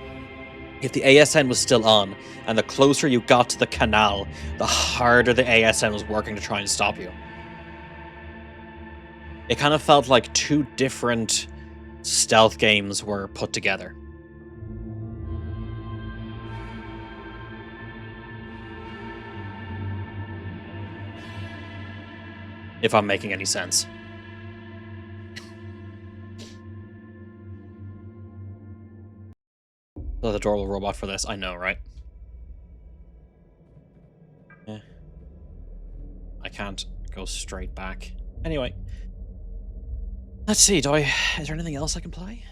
if the ASN was still on, and the closer you got to the canal, the harder the ASN was working to try and stop you. It kind of felt like 2 different stealth games were put together. If I'm making any sense. The adorable robot for this, I know, right? Yeah. I can't go straight back. Anyway. Let's see, is there anything else I can play?